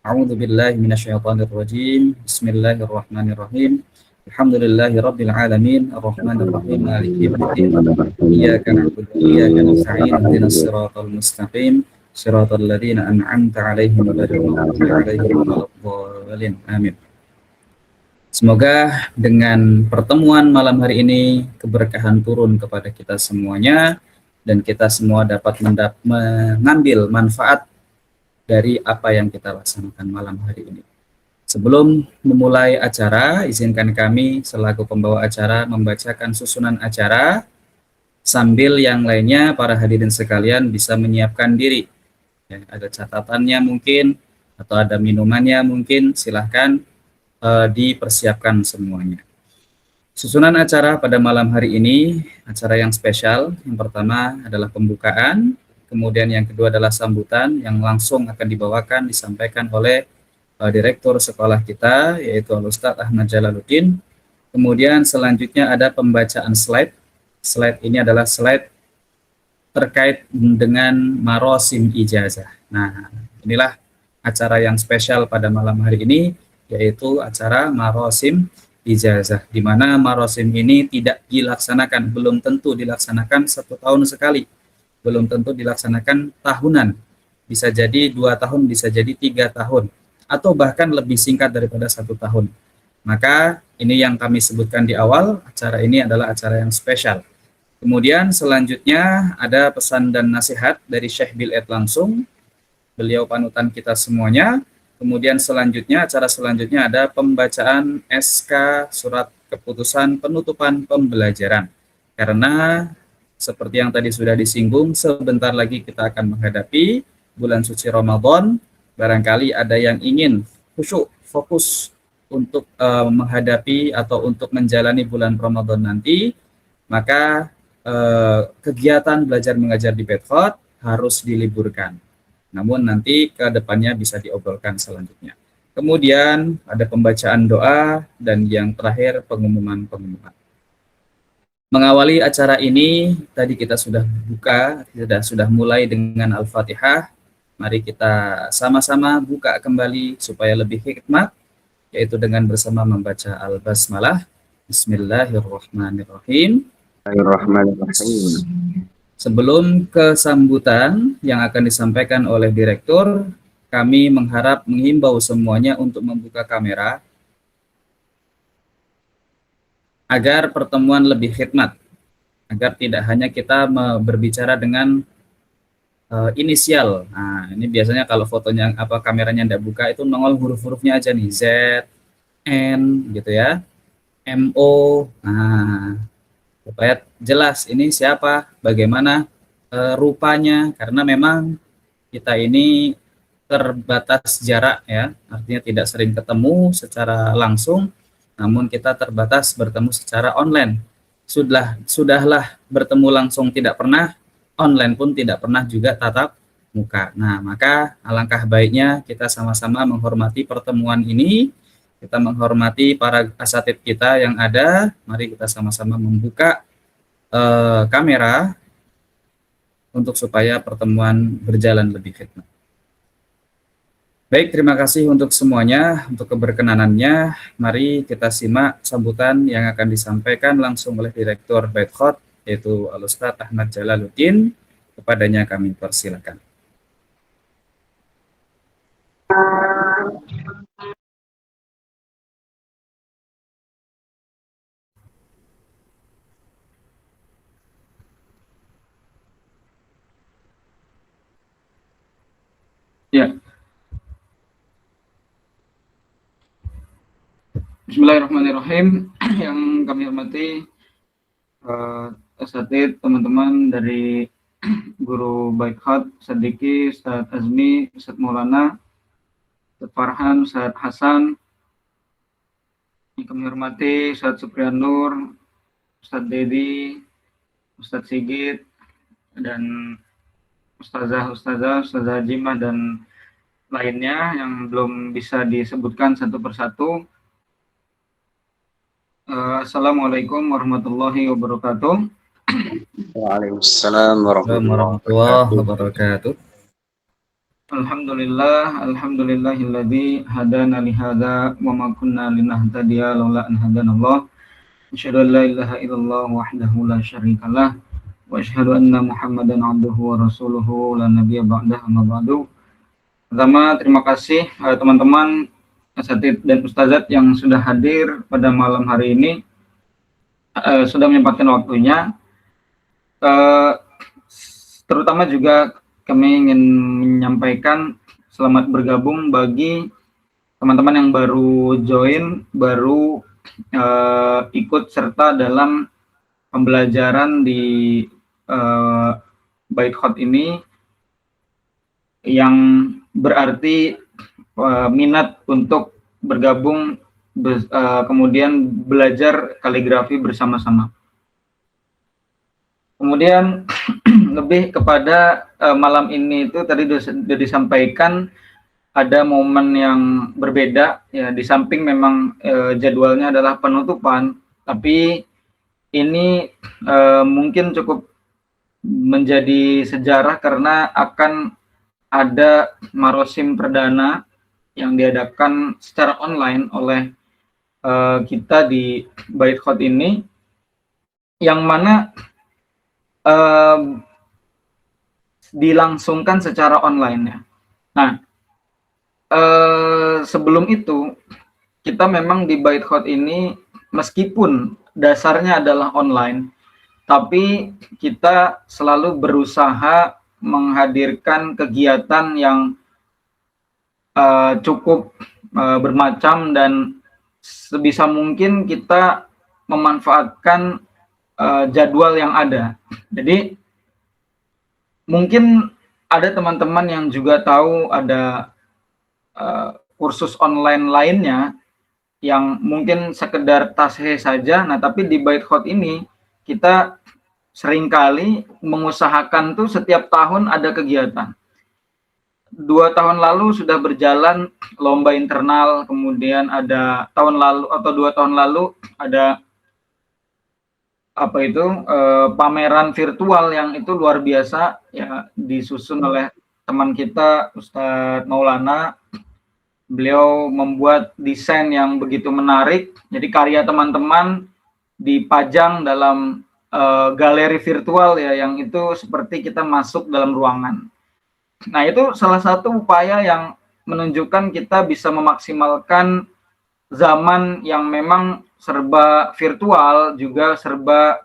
A'udzu billahi minasyaitonir rajim. Bismillahirrahmanirrahim. Alhamdulillahi rabbil alamin, arrahmanir rahim, maliki yaumiddin. Iyyaka na'budu wa iyyaka nasta'in. Ihdinas siratal mustaqim, siratal ladzina an'amta 'alaihim ghairil maghdubi 'alaihim waladdallin. Amin. Semoga dengan pertemuan malam hari ini keberkahan turun kepada kita semuanya dan kita semua dapat mengambil manfaat dari apa yang kita laksanakan malam hari ini. Sebelum memulai acara, izinkan kami selaku pembawa acara membacakan susunan acara sambil yang lainnya para hadirin sekalian bisa menyiapkan diri. Ya, ada catatannya mungkin atau ada minumannya mungkin, silahkan dipersiapkan semuanya. Susunan acara pada malam hari ini, acara yang spesial. Yang pertama adalah pembukaan, kemudian yang kedua adalah sambutan yang langsung akan dibawakan, disampaikan oleh direktur sekolah kita, yaitu Al-Ustadz Ahmad Jalaluddin. Kemudian selanjutnya ada pembacaan slide. Slide ini adalah slide terkait dengan marosim ijazah. Nah, inilah acara yang spesial pada malam hari ini, yaitu acara marosim ijazah, di mana marosim ini tidak dilaksanakan, belum tentu dilaksanakan 1 tahun sekali, belum tentu dilaksanakan tahunan, bisa jadi 2 tahun, bisa jadi 3 tahun, atau bahkan lebih singkat daripada 1 tahun. Maka ini yang kami sebutkan di awal, acara ini adalah acara yang spesial. Kemudian selanjutnya ada pesan dan nasihat dari Syekh Bil'ed langsung, beliau panutan kita semuanya. Kemudian selanjutnya, acara selanjutnya ada pembacaan SK Surat Keputusan Penutupan Pembelajaran. Karena seperti yang tadi sudah disinggung, sebentar lagi kita akan menghadapi bulan suci Ramadan. Barangkali ada yang ingin khusyuk, fokus untuk menghadapi atau untuk menjalani bulan Ramadan nanti, maka kegiatan belajar mengajar di Bedford harus diliburkan. Namun nanti ke depannya bisa diobrolkan selanjutnya. Kemudian ada pembacaan doa dan yang terakhir pengumuman-pengumuman. Mengawali acara ini, tadi kita sudah buka, sudah mulai dengan Al-Fatihah. Mari kita sama-sama buka kembali supaya lebih hikmat, yaitu dengan bersama membaca Al-Basmalah. Bismillahirrahmanirrahim. Bismillahirrahmanirrahim. Sebelum ke sambutan yang akan disampaikan oleh direktur, kami menghimbau semuanya untuk membuka kamera agar pertemuan lebih khidmat, agar tidak hanya kita berbicara dengan inisial. Nah, ini biasanya kalau fotonya kameranya tidak buka itu nongol huruf-hurufnya aja nih, Z, N gitu ya, MO. Nah, supaya jelas ini siapa, bagaimana rupanya, karena memang kita ini terbatas jarak ya, artinya tidak sering ketemu secara langsung, namun kita terbatas bertemu secara online. Sudahlah bertemu langsung tidak pernah, online pun tidak pernah juga tatap muka. Nah, maka alangkah baiknya kita sama-sama menghormati pertemuan ini. Kita menghormati para asatidz kita yang ada. Mari kita sama-sama membuka kamera untuk supaya pertemuan berjalan lebih khidmat. Baik, terima kasih untuk semuanya, untuk keberkenanannya. Mari kita simak sambutan yang akan disampaikan langsung oleh Direktur Bedford, yaitu Al-Ustadz Ahmad Jalaluddin. Kepadanya kami persilakan. Ya. Bismillahirrahmanirrahim. Yang kami hormati asatidz, teman-teman dari Guru Baikhat, Ustadz Diki, Ustadz Azmi, Ustadz Maulana, Ustadz Farhan, Ustadz Hasan. Yang kami hormati Ustadz Supriyan Nur, Ustadz Dedi, Ustadz Sigit, dan Ustazah Jimah dan lainnya yang belum bisa disebutkan satu persatu. Assalamualaikum warahmatullahi wabarakatuh. Waalaikumsalam warahmatullahi wabarakatuh. Alhamdulillahilladzi hadana li hadza wa ma kunna linahtadiya laula an hadanallah. Asyhadu an la ilaha illallah wahdahu la syarikalah wa asyhadu anna Muhammadan abduhu wa rasuluhu la nabiyya ba'dah amma ba'du. Pertama, terima kasih teman-teman asatidz dan ustazat yang sudah hadir pada malam hari ini, sudah menyempatkan waktunya. Terutama juga kami ingin menyampaikan selamat bergabung bagi teman-teman yang baru join, baru ikut serta dalam pembelajaran di Bait Khot ini, yang berarti minat untuk bergabung kemudian belajar kaligrafi bersama-sama. Kemudian lebih kepada malam ini itu tadi sudah disampaikan ada momen yang berbeda ya, di samping memang jadwalnya adalah penutupan, tapi ini mungkin cukup menjadi sejarah karena akan ada marosim perdana yang diadakan secara online oleh kita di Bait Khot ini, yang mana dilangsungkan secara online ya. Nah, sebelum itu kita memang di Bait Khot ini meskipun dasarnya adalah online, tapi kita selalu berusaha menghadirkan kegiatan yang cukup bermacam, dan sebisa mungkin kita memanfaatkan jadwal yang ada. Jadi mungkin ada teman-teman yang juga tahu ada kursus online lainnya yang mungkin sekedar tashe saja. Nah, tapi di Bait Khot ini kita seringkali mengusahakan tuh setiap tahun ada kegiatan. 2 tahun lalu sudah berjalan lomba internal, kemudian ada tahun lalu atau 2 tahun lalu ada pameran virtual yang itu luar biasa ya, disusun oleh teman kita Ustadz Maulana. Beliau membuat desain yang begitu menarik, jadi karya teman-teman dipajang dalam galeri virtual ya, yang itu seperti kita masuk dalam ruangan. Nah, itu salah satu upaya yang menunjukkan kita bisa memaksimalkan zaman yang memang serba virtual, juga serba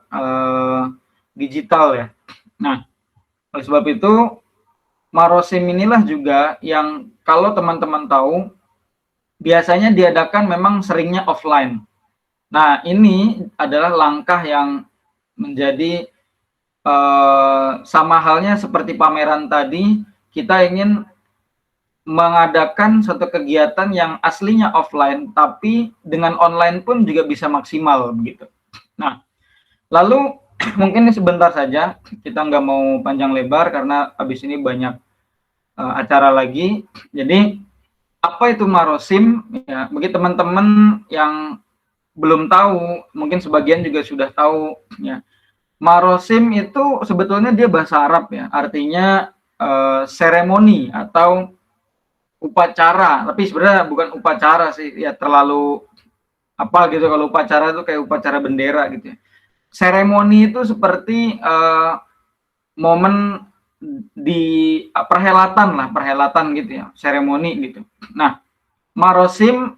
digital ya. Nah, oleh sebab itu marosim inilah juga yang kalau teman-teman tahu biasanya diadakan memang seringnya offline. Nah, ini adalah langkah yang menjadi sama halnya seperti pameran tadi, kita ingin mengadakan suatu kegiatan yang aslinya offline, tapi dengan online pun juga bisa maksimal begitu. Nah, lalu mungkin sebentar saja, kita nggak mau panjang lebar karena habis ini banyak acara lagi. Jadi apa itu marosim? Ya, bagi teman-teman yang belum tahu, mungkin sebagian juga sudah tahu ya. Marosim itu sebetulnya dia bahasa Arab ya, artinya seremoni atau upacara, tapi sebenarnya bukan upacara sih ya, terlalu apa gitu. Kalau upacara itu kayak upacara bendera gitu ya. Seremoni itu seperti momen di perhelatan gitu ya, seremoni gitu. Nah, marosim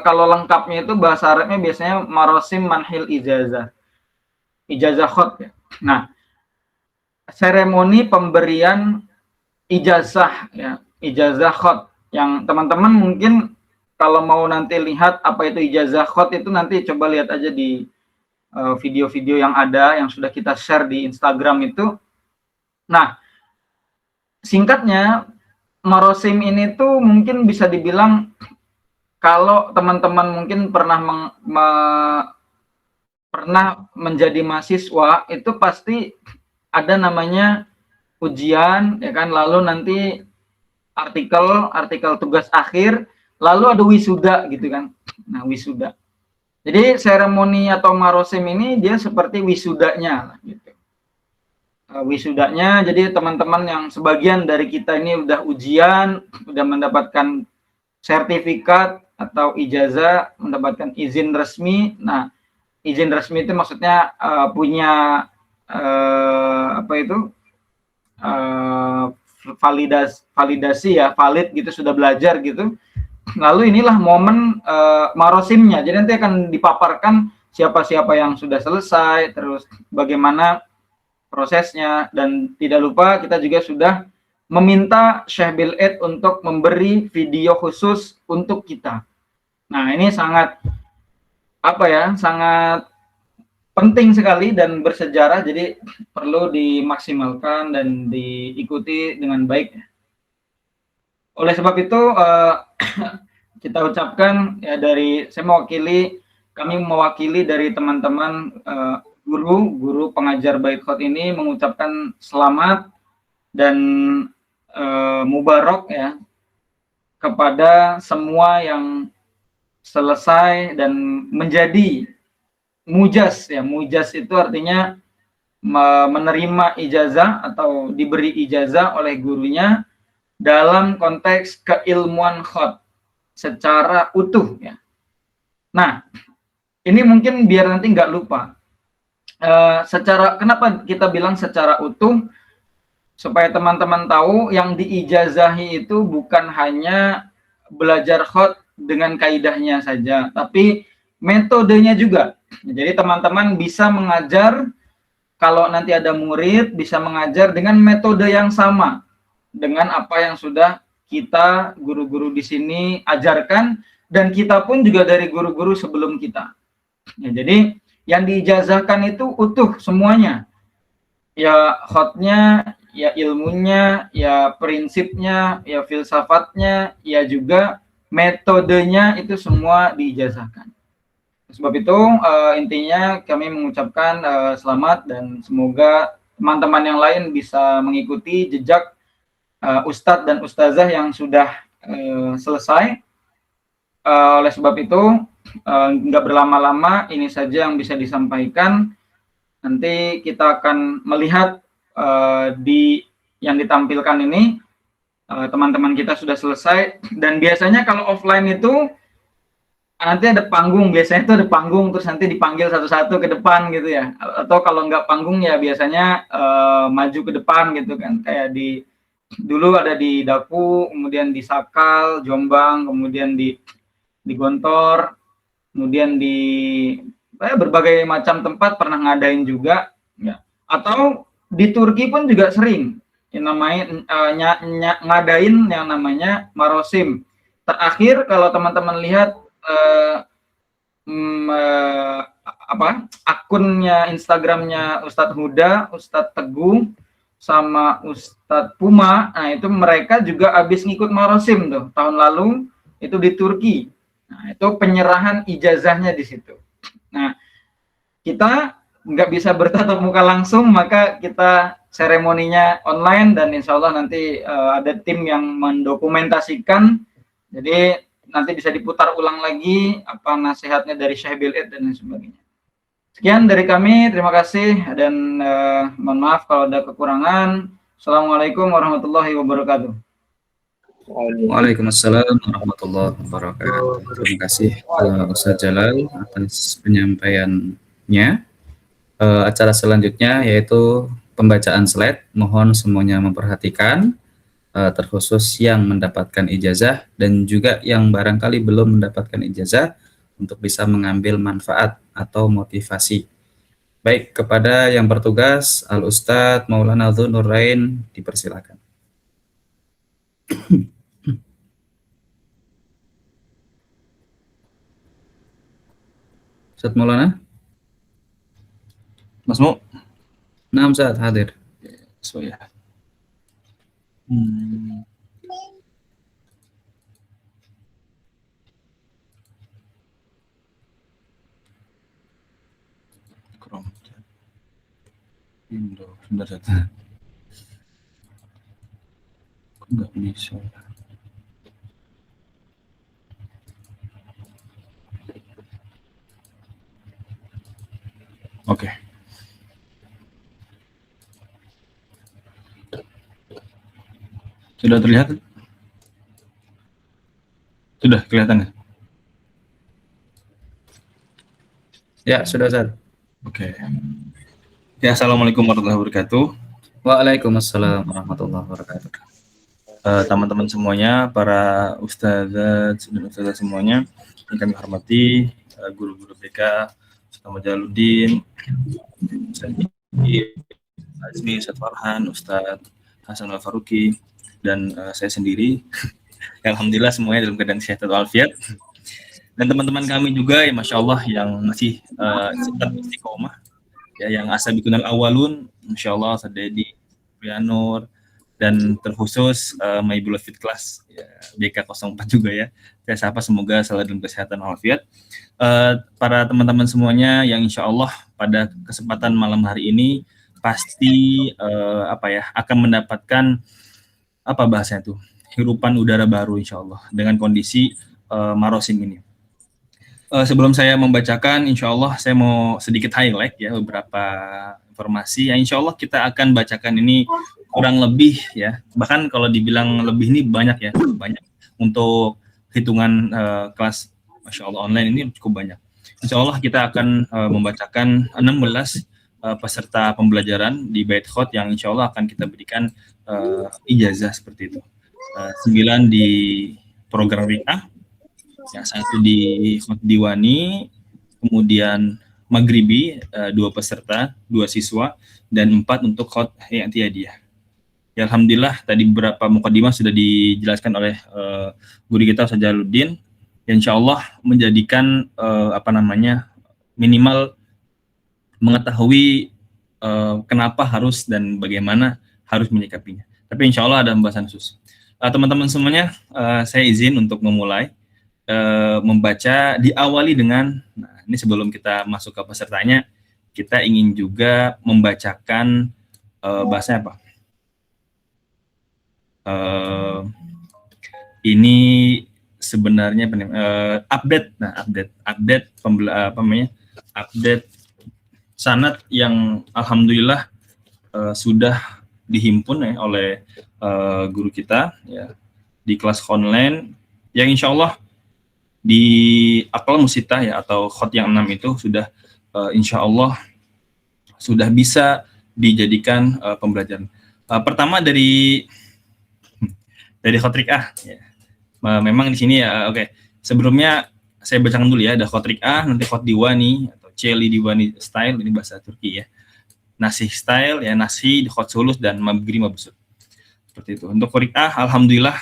kalau lengkapnya itu bahasa Arabnya biasanya marosim manhil ijazah khot ya. Nah, seremoni pemberian ijazah ya, ijazah khot, yang teman-teman mungkin kalau mau nanti lihat apa itu ijazah khot itu nanti coba lihat aja di video-video yang ada yang sudah kita share di Instagram itu. Nah, singkatnya marosim ini tuh mungkin bisa dibilang kalau teman-teman mungkin pernah pernah menjadi mahasiswa itu pasti ada namanya ujian ya kan, lalu nanti artikel tugas akhir, lalu ada wisuda gitu kan. Nah, wisuda. Jadi seremoni atau marosim ini dia seperti wisudanya gitu. wisudanya. Jadi teman-teman yang sebagian dari kita ini udah ujian, udah mendapatkan sertifikat atau ijazah, mendapatkan izin resmi. Nah, izin resmi itu maksudnya punya apa itu validasi ya, valid gitu, sudah belajar gitu. Lalu inilah momen marosimnya. Jadi nanti akan dipaparkan siapa-siapa yang sudah selesai, terus bagaimana prosesnya, dan tidak lupa kita juga sudah meminta Syekh Bil Ed untuk memberi video khusus untuk kita. Nah, ini sangat sangat penting sekali dan bersejarah, jadi perlu dimaksimalkan dan diikuti dengan baik. Oleh sebab itu kita ucapkan ya, kami mewakili dari teman-teman guru pengajar Bait Khot ini mengucapkan selamat dan mubarok ya kepada semua yang selesai dan menjadi mujaz ya. Mujaz itu artinya menerima ijazah atau diberi ijazah oleh gurunya dalam konteks keilmuan khot secara utuh ya. Nah, ini mungkin biar nanti nggak lupa. Kenapa kita bilang secara utuh? Supaya teman-teman tahu yang diijazahi itu bukan hanya belajar khot dengan kaidahnya saja, tapi metodenya juga. Jadi teman-teman bisa mengajar, kalau nanti ada murid bisa mengajar dengan metode yang sama dengan apa yang sudah kita guru-guru di sini ajarkan, dan kita pun juga dari guru-guru sebelum kita. Ya, jadi yang diijazahkan itu utuh semuanya. Ya khotnya, ya ilmunya, ya prinsipnya, ya filsafatnya, ya juga metodenya, itu semua diijazahkan. Sebab itu intinya kami mengucapkan selamat, dan semoga teman-teman yang lain bisa mengikuti jejak ustadz dan ustazah yang sudah selesai. Oleh sebab itu nggak berlama-lama, ini saja yang bisa disampaikan. Nanti kita akan melihat yang ditampilkan ini teman-teman kita sudah selesai, dan biasanya kalau offline itu nanti ada panggung, biasanya itu ada panggung, terus nanti dipanggil satu-satu ke depan gitu ya, atau kalau nggak panggung ya biasanya maju ke depan gitu kan, kayak dulu ada di Dapu, kemudian di Sakal, Jombang, kemudian di Gontor, kemudian di berbagai macam tempat pernah ngadain juga ya. Atau di Turki pun juga sering yang namanya ngadain yang namanya marosim. Terakhir kalau teman-teman lihat akunnya Instagramnya Ustadz Huda, Ustadz Teguh, sama Ustadz Puma, nah itu mereka juga habis ngikut marosim tuh tahun lalu itu di Turki. Nah, itu penyerahan ijazahnya di situ. Nah, kita nggak bisa bertatap muka langsung, maka kita seremoninya online, dan insya Allah nanti ada tim yang mendokumentasikan. Jadi nanti bisa diputar ulang lagi apa nasihatnya dari Syekh Bil Ed dan sebagainya. Sekian dari kami, terima kasih, dan mohon maaf kalau ada kekurangan. Assalamualaikum warahmatullahi wabarakatuh. Waalaikumsalam warahmatullahi wabarakatuh. Terima kasih Ustaz Jalal atas penyampaiannya. Acara selanjutnya yaitu pembacaan slide. Mohon semuanya memperhatikan, terkhusus yang mendapatkan ijazah dan juga yang barangkali belum mendapatkan ijazah, untuk bisa mengambil manfaat atau motivasi. Baik, kepada yang bertugas, Al-Ustadz Maulana Dzu Nurain, dipersilakan. Ustadz Maulana? Mas Mu? Naam, Ustadz, hadir. So ya. Chrome. Indo, sebentar saja. Kok nggak bisa? Oke. Sudah terlihat? Sudah kelihatan ya? Ya, sudah Ustaz. Oke. Ya, assalamualaikum warahmatullahi wabarakatuh. Waalaikumsalam warahmatullahi wabarakatuh. Teman-teman semuanya, para ustazah dan ustazah semuanya yang kami hormati, guru-guru BK, Ustaz Majaluddin, Ustaz Azmi, Ustaz Farhan, Ustaz Hasan Al-Faruqi, dan saya sendiri. Alhamdulillah semuanya dalam keadaan sehat walafiat. Dan teman-teman kami juga, ya Masya Allah, yang masih tetap istiqomah, ya, yang asabiqunal awalun, Masya Allah, Ustaz Dedi, Prianur, dan terkhusus My Beloved Class, ya, BK04 juga ya. Saya sapa semoga selalu dalam kesehatan walafiat. Para teman-teman semuanya yang Insya Allah pada kesempatan malam hari ini pasti akan mendapatkan apa bahasanya tuh, hirupan udara baru Insya Allah dengan kondisi marosim ini. Sebelum saya membacakan, Insya Allah saya mau sedikit highlight ya beberapa informasi yang Insya Allah kita akan bacakan ini kurang lebih ya, bahkan kalau dibilang lebih ini banyak ya, banyak untuk hitungan kelas Masya Allah online ini cukup banyak. Insya Allah kita akan membacakan 16 peserta pembelajaran di Bait Khot yang Insya Allah akan kita berikan ijazah seperti itu. 9 di program Rik'ah, ya, 1 di Khot Diwani, kemudian Maghribi 2 peserta, 2 siswa, dan 4 untuk Khot I'tiyadiyah. Ya, alhamdulillah tadi beberapa mukadimah sudah dijelaskan oleh guru kita Ustaz Jaluddin, yang insya Allah menjadikan minimal mengetahui kenapa harus dan bagaimana harus menyikapinya. Tapi insya Allah ada pembahasan khusus. Teman-teman semuanya, saya izin untuk memulai membaca, diawali dengan, nah ini sebelum kita masuk ke pesertanya, kita ingin juga membacakan bahasanya apa? Ini sebenarnya update sanad yang alhamdulillah sudah dihimpun ya oleh guru kita ya di kelas online yang insya Allah di Aqlam Musitah ya atau Khot yang 6 itu sudah insya Allah sudah bisa dijadikan pembelajaran. Pertama dari Khot Rik'ah ya. Memang di sini ya oke. Sebelumnya saya bacakan dulu ya, ada Khot Rik'ah, nanti Khot Diwani atau Celi Diwani style, ini bahasa Turki ya. Nasih style ya, Nasih, Khot Sulus, dan Mabgri Mabsud. Seperti itu. Untuk Rik'ah alhamdulillah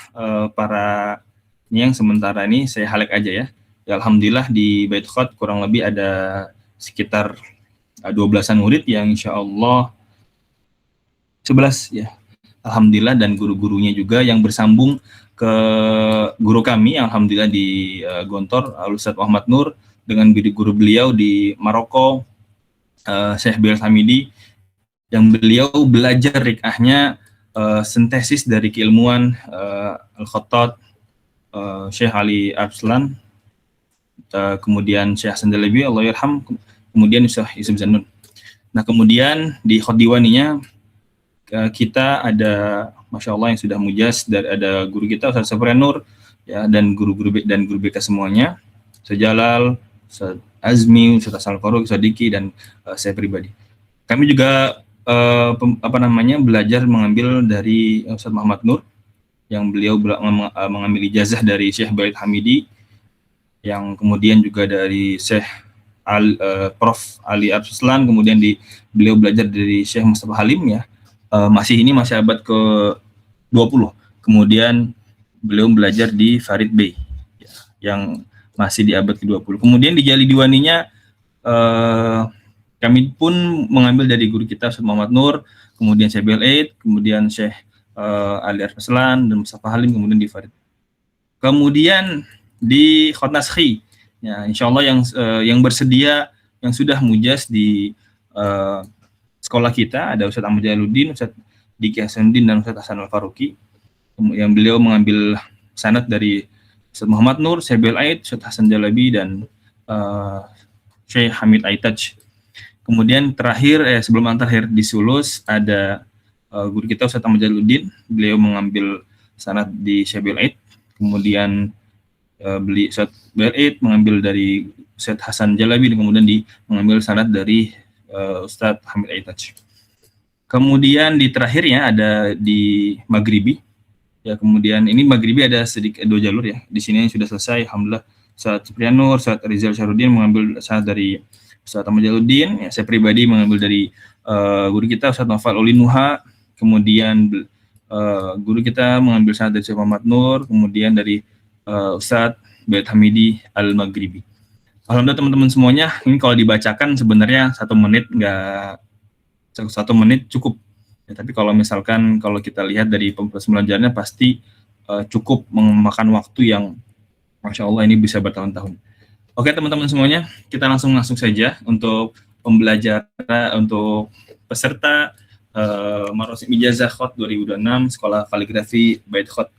para ini yang sementara ini saya highlight aja ya. Ya alhamdulillah di Bait Khot kurang lebih ada sekitar 12-an murid yang insya Allah 11 ya. Alhamdulillah, dan guru-gurunya juga yang bersambung ke guru kami alhamdulillah di Gontor, Al-Ustadz Muhammad Nur, dengan guru beliau di Maroko, Syekh Bilal Hamidi, yang beliau belajar rik'ahnya sintesis dari keilmuan Al-Khattat, Syekh Ali Arslan, kemudian Syekh Hasan Jalabi, Allahyarham, kemudian Syekh Yusuf Zanun. Nah kemudian di Khot Diwaninya kita ada Masya Allah yang sudah mujas, ada guru kita Ustaz Safrianur ya, dan guru BK semuanya, Ustaz Jalal, Ustaz Azmi, Ustaz Hasan Al-Faruqi, Ustaz Diki, dan saya pribadi. Kami juga belajar mengambil dari Ustaz Muhammad Nur yang beliau mengambil ijazah dari Syekh Bilal Hamidi, yang kemudian juga dari Syekh Prof. Ali Arslan, kemudian beliau belajar dari Syekh Mustafa Halim ya. Masih abad ke-20. Kemudian beliau belajar di Farid Bey ya, yang masih di abad ke-20. Kemudian di Jali Diwaninya kami pun mengambil dari guru kita Ustaz Muhammad Nur, kemudian Syekh Bilal, kemudian Syekh Ali Arslan dan Mustafa Halim, kemudian di Farid. Kemudian di Khot Naskhi ya, insyaallah yang bersedia, yang sudah mujas di sekolah kita ada Ustadz Ahmad Jaluddin, Ustadz Diki Hasanuddin, dan Ustadz Hasan Al-Faruqi, yang beliau mengambil sanad dari Ustadz Muhammad Nur, Syekh Bilal, Ustadz Hasan Jalabi, dan Syekh Hamid Aitaj. Kemudian terakhir sebelum terakhir di Sulus ada guru kita Ustadz Ahmad Jaluddin, beliau mengambil sanad di Syekh Bil'id, kemudian beli Ustaz Bil'id mengambil dari Ustaz Hasan Jalabi, dan kemudian mengambil sanad dari Ustaz Hamid Aitaj. Kemudian di terakhirnya ada di Maghribi. Ya, kemudian ini Maghribi ada sedikit 2 jalur ya. Di sini sudah selesai, alhamdulillah. Ustaz Supriyanur, Ustaz Rizal Syarudin mengambil sanad dari Ustaz Ahmad Jaluddin. Ya, saya pribadi mengambil dari guru kita Ustaz Noval Olinuha. Kemudian guru kita mengambil sanad dari Syekh Muhammad Nur. Kemudian dari Ustaz Bait Hamidi Al-Maghribi. Alhamdulillah teman-teman semuanya, ini kalau dibacakan sebenarnya 1 menit satu menit cukup. Ya, tapi kalau misalkan kalau kita lihat dari pembelajarannya pasti cukup memakan waktu yang Masya Allah ini bisa bertahun-tahun. Oke teman-teman semuanya, kita langsung saja untuk pembelajaran untuk peserta Marosim Ijazah Khot 2026 Sekolah Kaligrafi Bait Khot.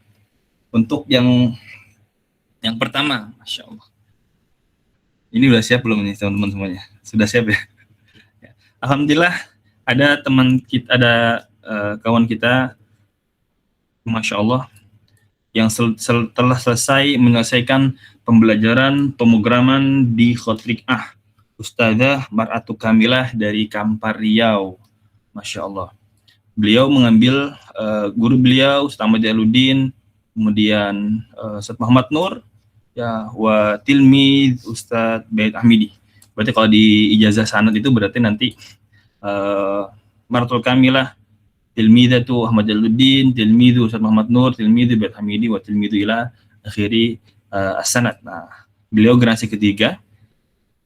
Untuk yang pertama, Masya Allah. Ini udah siap belum nih teman-teman semuanya? Sudah siap ya? Alhamdulillah ada teman kita, ada kawan kita, Masya Allah, yang telah selesai menyelesaikan pembelajaran pemrograman di Khotrik Ustadzah Mar'atu Kamilah dari Kampar Riau. Masya Allah. Beliau mengambil guru beliau Ustaz Ahmad Jaluddin, kemudian Ustaz Muhammad Nur, ya, wa tilmid Ustaz Bait Hamidi. Berarti kalau di ijazah sanad itu berarti nanti Mar'atul Kamilah tilmidatu Ahmad Jaluddin, tilmidu Ustaz Muhammad Nur, tilmidu Bait Hamidi, wa tilmidu ila akhiri as-sanad. Nah, beliau generasi ketiga,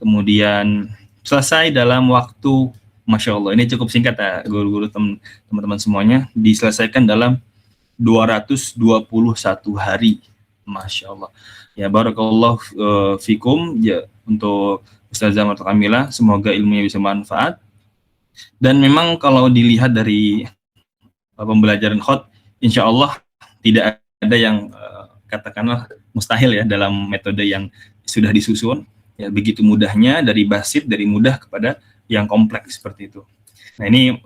kemudian selesai dalam waktu, Masya Allah, ini cukup singkat ya guru-guru teman-teman semuanya, diselesaikan dalam 221 hari. Masya Allah. Ya, barakallahu fikum ya, untuk Ustazah Mar'atul Kamilah, semoga ilmunya bisa manfaat. Dan memang kalau dilihat dari pembelajaran Khot, insya Allah tidak ada yang katakanlah mustahil ya dalam metode yang sudah disusun. Ya, begitu mudahnya dari basit, dari mudah kepada yang kompleks seperti itu. Nah, ini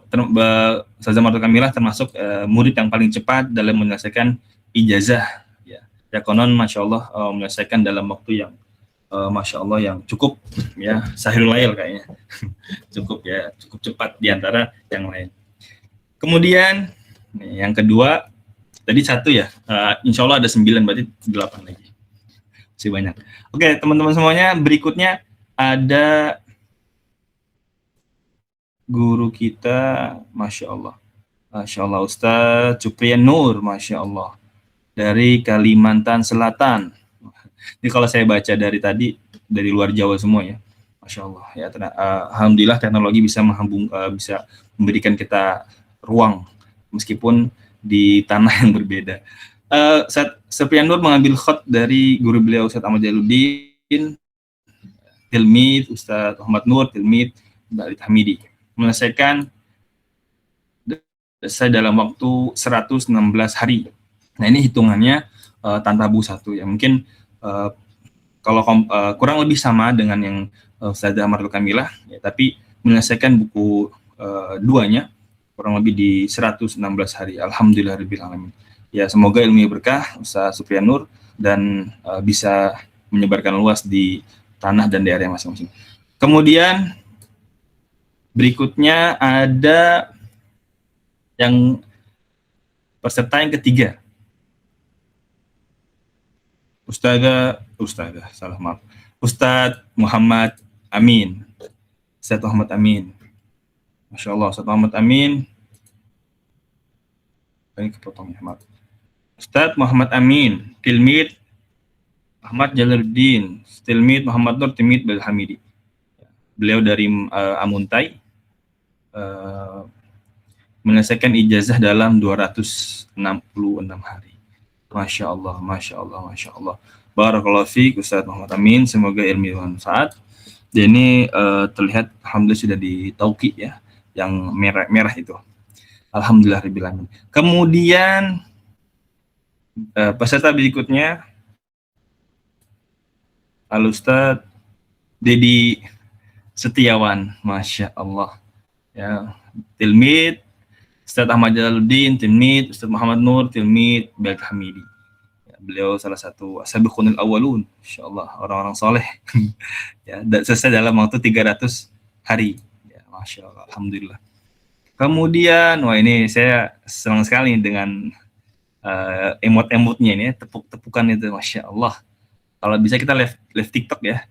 Ustazah Mar'atul Kamilah termasuk murid yang paling cepat dalam menyelesaikan ijazah. Ya konon Masya Allah menyelesaikan dalam waktu yang Masya Allah yang cukup ya, Sahirul Lail kayaknya. cukup cepat diantara yang lain. Kemudian yang kedua, tadi 1 ya, insya Allah ada 9, berarti 8 lagi. Masih banyak. Oke teman-teman semuanya, berikutnya ada guru kita, Masya Allah Ustaz Supriyanur, Masya Allah, dari Kalimantan Selatan. Ini kalau saya baca dari tadi, dari luar Jawa semua ya, Masya Allah. Ya, alhamdulillah teknologi bisa bisa memberikan kita ruang, meskipun di tanah yang berbeda. Ustaz Supriyanur mengambil khot dari guru beliau Ustaz Ahmad Jaluddin, tilmid Ustaz Muhammad Nur, tilmid Bait Hamidi. Menyelesaikan dalam waktu 116 hari. Nah, ini hitungannya tantabu 1 ya. Mungkin kalau kurang lebih sama dengan yang Ustazah Mar'atul Kamilah ya, tapi menyelesaikan buku 2-nya kurang lebih di 116 hari. Alhamdulillahirabbil alamin. Ya, semoga ilmunya berkah Ustaz Supriyanur dan bisa menyebarkan luas di tanah dan daerah masing-masing. Kemudian berikutnya ada yang peserta yang ketiga. Ustadz Muhammad Amin. Ustadz Muhammad Amin. Masya Allah, Ustadz Muhammad Amin. Ini kepotongnya, maaf. Ustadz Muhammad Amin, tilmid Ahmad Jaluddin, tilmid Muhammad Nur, tilmid Bait Hamidi. Beliau dari Amuntai, menyelesaikan ijazah dalam 266 hari. Masya Allah, Masya Allah, Masya Allah. Barakallahu fiik Ustadz Muhammad Amin, semoga ilmu manfaat. Dan ini terlihat alhamdulillah sudah ditauqi ya, yang merah itu. Alhamdulillahirabbil alamin. Kemudian peserta berikutnya Al-Ustadz Dedi Setiawan, Masya Allah ya, tilmid Ustaz Ahmad Jalaluddin, tilmid Ustaz Muhammad Nur, tilmid Baitul Hamidi. Ya, beliau salah satu as-sabiqunil awwalun, insyaallah orang-orang soleh. Ya, selesai dalam waktu 300 hari. Ya, Masya Allah, alhamdulillah. Kemudian, wah ini saya senang sekali dengan emot-emotnya ini, tepuk-tepukan itu, Masya Allah. Kalau bisa kita live TikTok ya,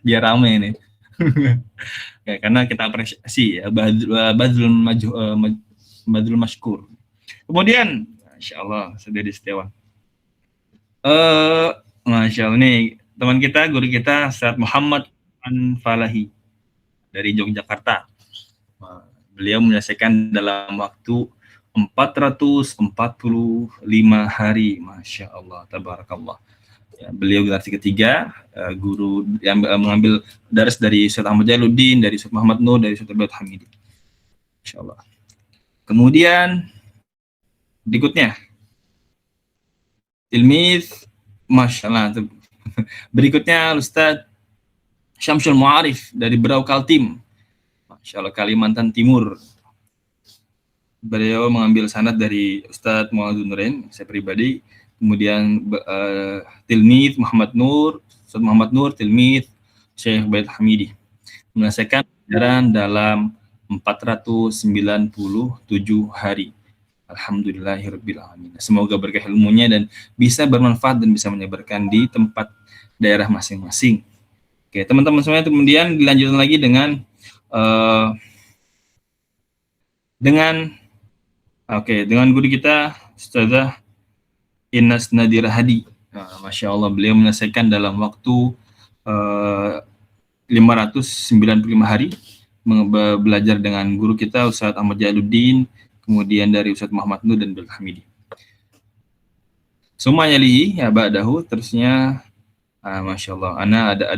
biar rame ini. Ya, karena kita apresiasi ya, badrul masykur. Kemudian, Masya Allah, Saudari Setiawan. Masya Allah, nih teman kita, guru kita, Ustaz Muhammad Falahi dari Yogyakarta. Beliau menyelesaikan dalam waktu 445 hari, Masya Allah, tabarakallah. Ya, beliau generasi ketiga, guru yang mengambil daras dari Ustaz Ahmad Jalaluddin, dari Ustaz Muhammad Nur, dari Ustaz Baitul Hamidi. Insya Allah. Kemudian berikutnya, tilmiz, Masya Allah. Berikutnya Ustaz Syamsul Mu'arif dari Berau Kaltim, Masya Allah, Kalimantan Timur. Beliau mengambil sanad dari Ustaz Muhammad Nurin, saya pribadi. Kemudian tilmid Muhammad Nur, Ustaz Muhammad Nur, tilmid Syekh Baitul Hamidi, menyelesaikan pelajaran dalam 497 hari. Alhamdulillahirabbil alamin. Semoga berkah ilmunya dan bisa bermanfaat dan bisa menyebarkan di tempat daerah masing-masing. Oke, teman-teman semuanya, kemudian dilanjutkan lagi dengan guru kita Ustazah Inas Nadira Hadi. Masya Allah, beliau menyelesaikan dalam waktu 595 hari belajar dengan guru kita Ustaz Ahmad Jalaluddin, kemudian dari Ustaz Muhammad Nur dan Baitul Hamidi. Semuanya lihi ya ba'dahu, terusnya Masya Allah,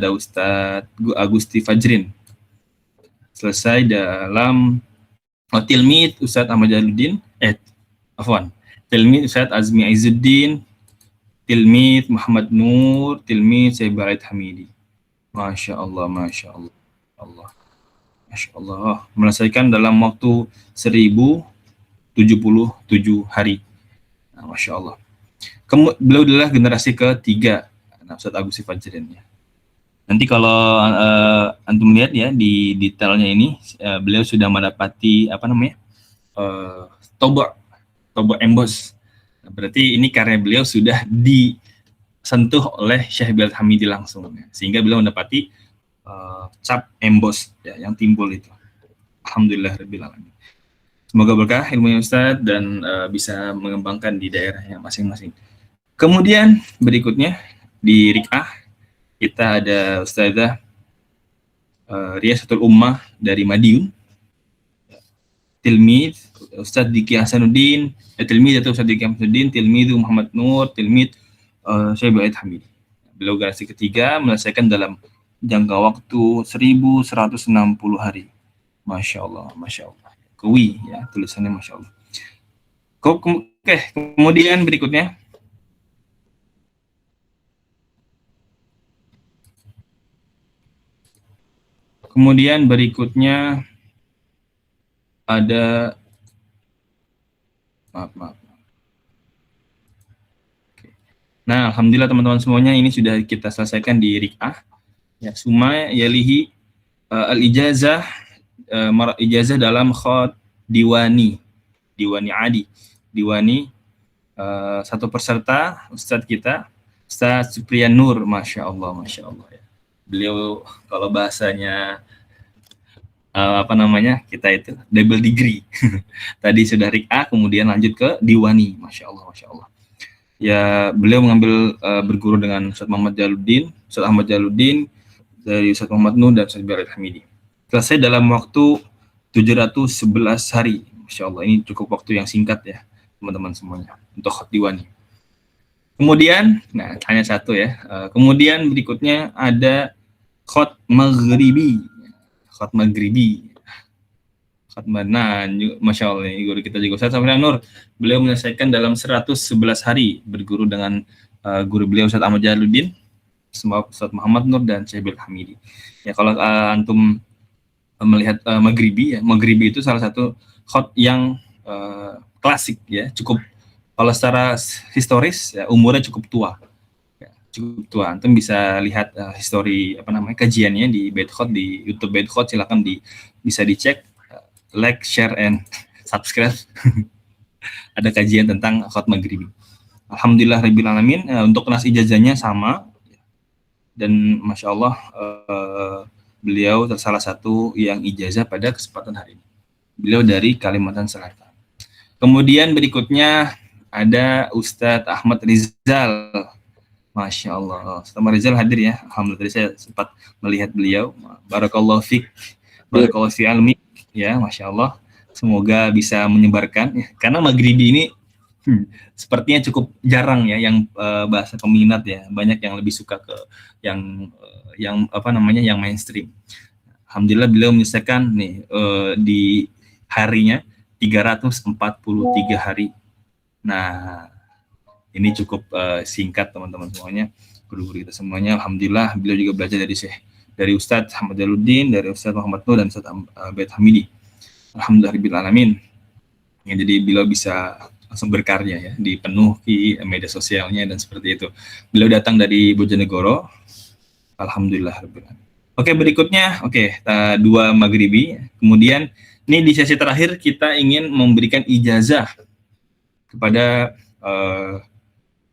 ada Ustaz Agusti Fajrin, selesai dalam tilmid Ustaz Ahmad Jalaluddin, tilmid Ustaz Azmi Izzuddin, tilmid Muhammad Nur, tilmid Syekh Baitul Hamidi. Masya Allah, Masya Allah, Masya Allah, menyelesaikan dalam waktu 1077 hari. Masya Allah. Beliau adalah generasi ketiga, Ustaz Agusti Fajrin ya. Nanti kalau antum lihat ya di detailnya ini, beliau sudah mendapati toba emboss. Berarti ini karya beliau sudah disentuh oleh Syekh Baitul Hamidi langsung, ya. Sehingga beliau mendapati cap emboss ya, yang timbul itu. Alhamdulillahirabbil alamin. Semoga berkah ilmunya Ustaz dan bisa mengembangkan di daerahnya masing-masing. Kemudian berikutnya di Rik'ah kita ada Ustazah Riyasatul Ummah dari Madiun, tilmid Ustaz Diki Hasanuddin, tilmid atau Ustaz Diki Hasanuddin, tilmid Muhammad Nur, tilmid Syekh Baitul Hamidi. Beliau generasi ketiga, menyelesaikan dalam jangka waktu 1160 hari. Masya Allah, Masya Allah. Kewi ya tulisannya, Masya Allah. Oke, kemudian berikutnya ada maaf. Oke. Nah, alhamdulillah teman-teman semuanya, ini sudah kita selesaikan di Rik'ah. Ya, summa yalihi al-ijazah, ijazah dalam khot diwani adi. Diwani satu peserta Ustadz kita, Ustadz Supriyan Nur, Masya Allah ya. Beliau kalau bahasanya kita itu double degree. Tadi sudah Rik'ah, kemudian lanjut ke Diwani, Masya Allah. Ya, beliau mengambil berguru dengan Ustaz Muhammad Jalaluddin, Ustaz Ahmad Jalaluddin, dari Ustaz Muhammad Nur dan Ustaz Baitul Hamidi. Selesai dalam waktu 711 hari, Masya Allah. Ini cukup waktu yang singkat ya, teman-teman semuanya, untuk Diwani. Kemudian, hanya satu ya. Kemudian berikutnya ada Khot Maghribi. Masya Allah, ini guru kita juga Ustaz Supriyan Nur. Beliau menyelesaikan dalam 111 hari berguru dengan guru beliau Ustaz Ahmad Jalaluddin, Ustaz Muhammad Nur dan Syekh Baitul Hamidi. Ya, kalau antum melihat Maghribi itu salah satu khot yang klasik ya, cukup kalau secara historis ya, umurnya cukup tua. Ya, cukup tua. Antum bisa lihat histori kajiannya di Bait Khot di YouTube Bait Khot, silakan bisa dicek, like, share and subscribe. Ada kajian tentang khot maghribi. Alhamdulillah rabbil alamin, untuk nas ijazahnya sama dan masya Allah beliau salah satu yang ijazah pada kesempatan hari ini. Beliau dari Kalimantan Selatan. Kemudian berikutnya ada Ustadz Ahmad Rizal. Masya Allah. Ustadz Ahmad Rizal hadir ya. Alhamdulillah tadi saya sempat melihat beliau. Barakallahu fiqh. Barakallahu fi almi. Ya, masya Allah. Semoga bisa menyebarkan. Ya. Karena maghribi ini sepertinya cukup jarang ya yang bahasa peminat ya. Banyak yang lebih suka ke yang mainstream. Alhamdulillah beliau menyelesaikan nih di harinya 343 hari. Nah, ini cukup singkat teman-teman semuanya, guru-guru kita semuanya. Alhamdulillah beliau juga belajar dari Ustadz Ahmad Jaluddin, dari Ustadz Muhammad Nur dan Ustadz Bait Hamidi. Alhamdulillah rabbil alamin. Ya, jadi beliau bisa langsung berkarya ya, dipenuhi media sosialnya dan seperti itu. Beliau datang dari Bojonegoro. Alhamdulillah rabbil alamin. Oke, berikutnya dua maghribi. Kemudian ini di sesi terakhir kita ingin memberikan ijazah kepada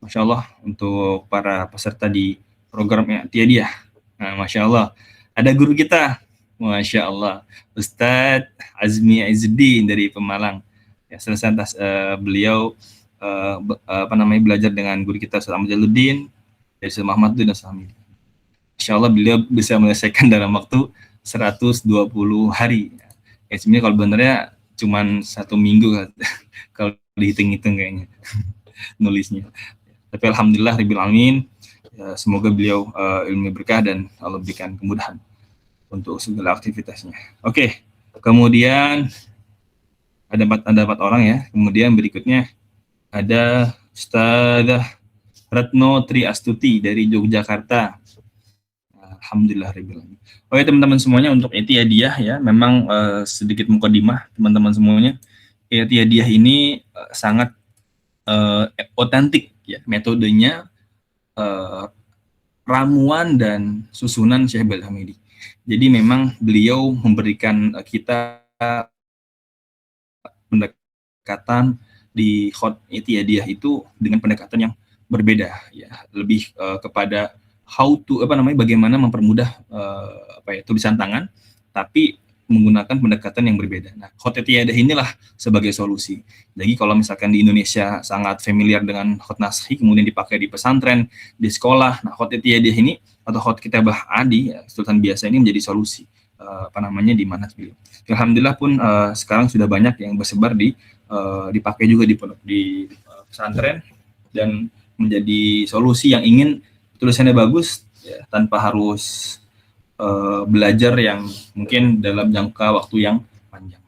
Masya Allah untuk para peserta di program I'tiadiyah. Nah, Masya Allah, ada guru kita, Masya Allah, Ustadz Azmi Izzuddin dari Pemalang. Ya, selesai beliau belajar dengan guru kita Ustadz Ahmad Jaluddin dari Ustadz Muhammad dan Ustadz Hamid. Masya Allah beliau bisa menyelesaikan dalam waktu 120 hari. Ya, sebenarnya kalau benernya cuma 1 minggu kalau dihitung-hitung kayaknya nulisnya. Tapi alhamdulillah rabbil alamin, ya, semoga beliau ilmu berkah dan Allah berikan kemudahan untuk segala aktivitasnya. Oke, kemudian ada 4 orang ya. Kemudian berikutnya ada Ustadzah Retno Tri Astuti dari Yogyakarta. Alhamdulillah rabbil alamin. Oke teman-teman semuanya, untuk I'tiadiyah ya, memang sedikit mukadimah teman-teman semuanya. I'tiadiyah ini sangat otentik ya, metodenya ramuan dan susunan Syekh Bait Hamidi. Jadi memang beliau memberikan kita pendekatan di khot I'tiadiyah itu dengan pendekatan yang berbeda ya, lebih kepada bagaimana mempermudah tulisan tangan, tapi menggunakan pendekatan yang berbeda. Nah, khot I'tiadiyah inilah sebagai solusi. Jadi kalau misalkan di Indonesia sangat familiar dengan khot naskhi, kemudian dipakai di pesantren, di sekolah, nah khot I'tiadiyah ini atau khot kitabah adi, ya, tulisan biasa ini menjadi solusi di manhaj beliau. Alhamdulillah pun sekarang sudah banyak yang bersebar dipakai juga di pesantren dan menjadi solusi yang ingin tulisannya bagus ya, tanpa harus belajar yang mungkin dalam jangka waktu yang panjang.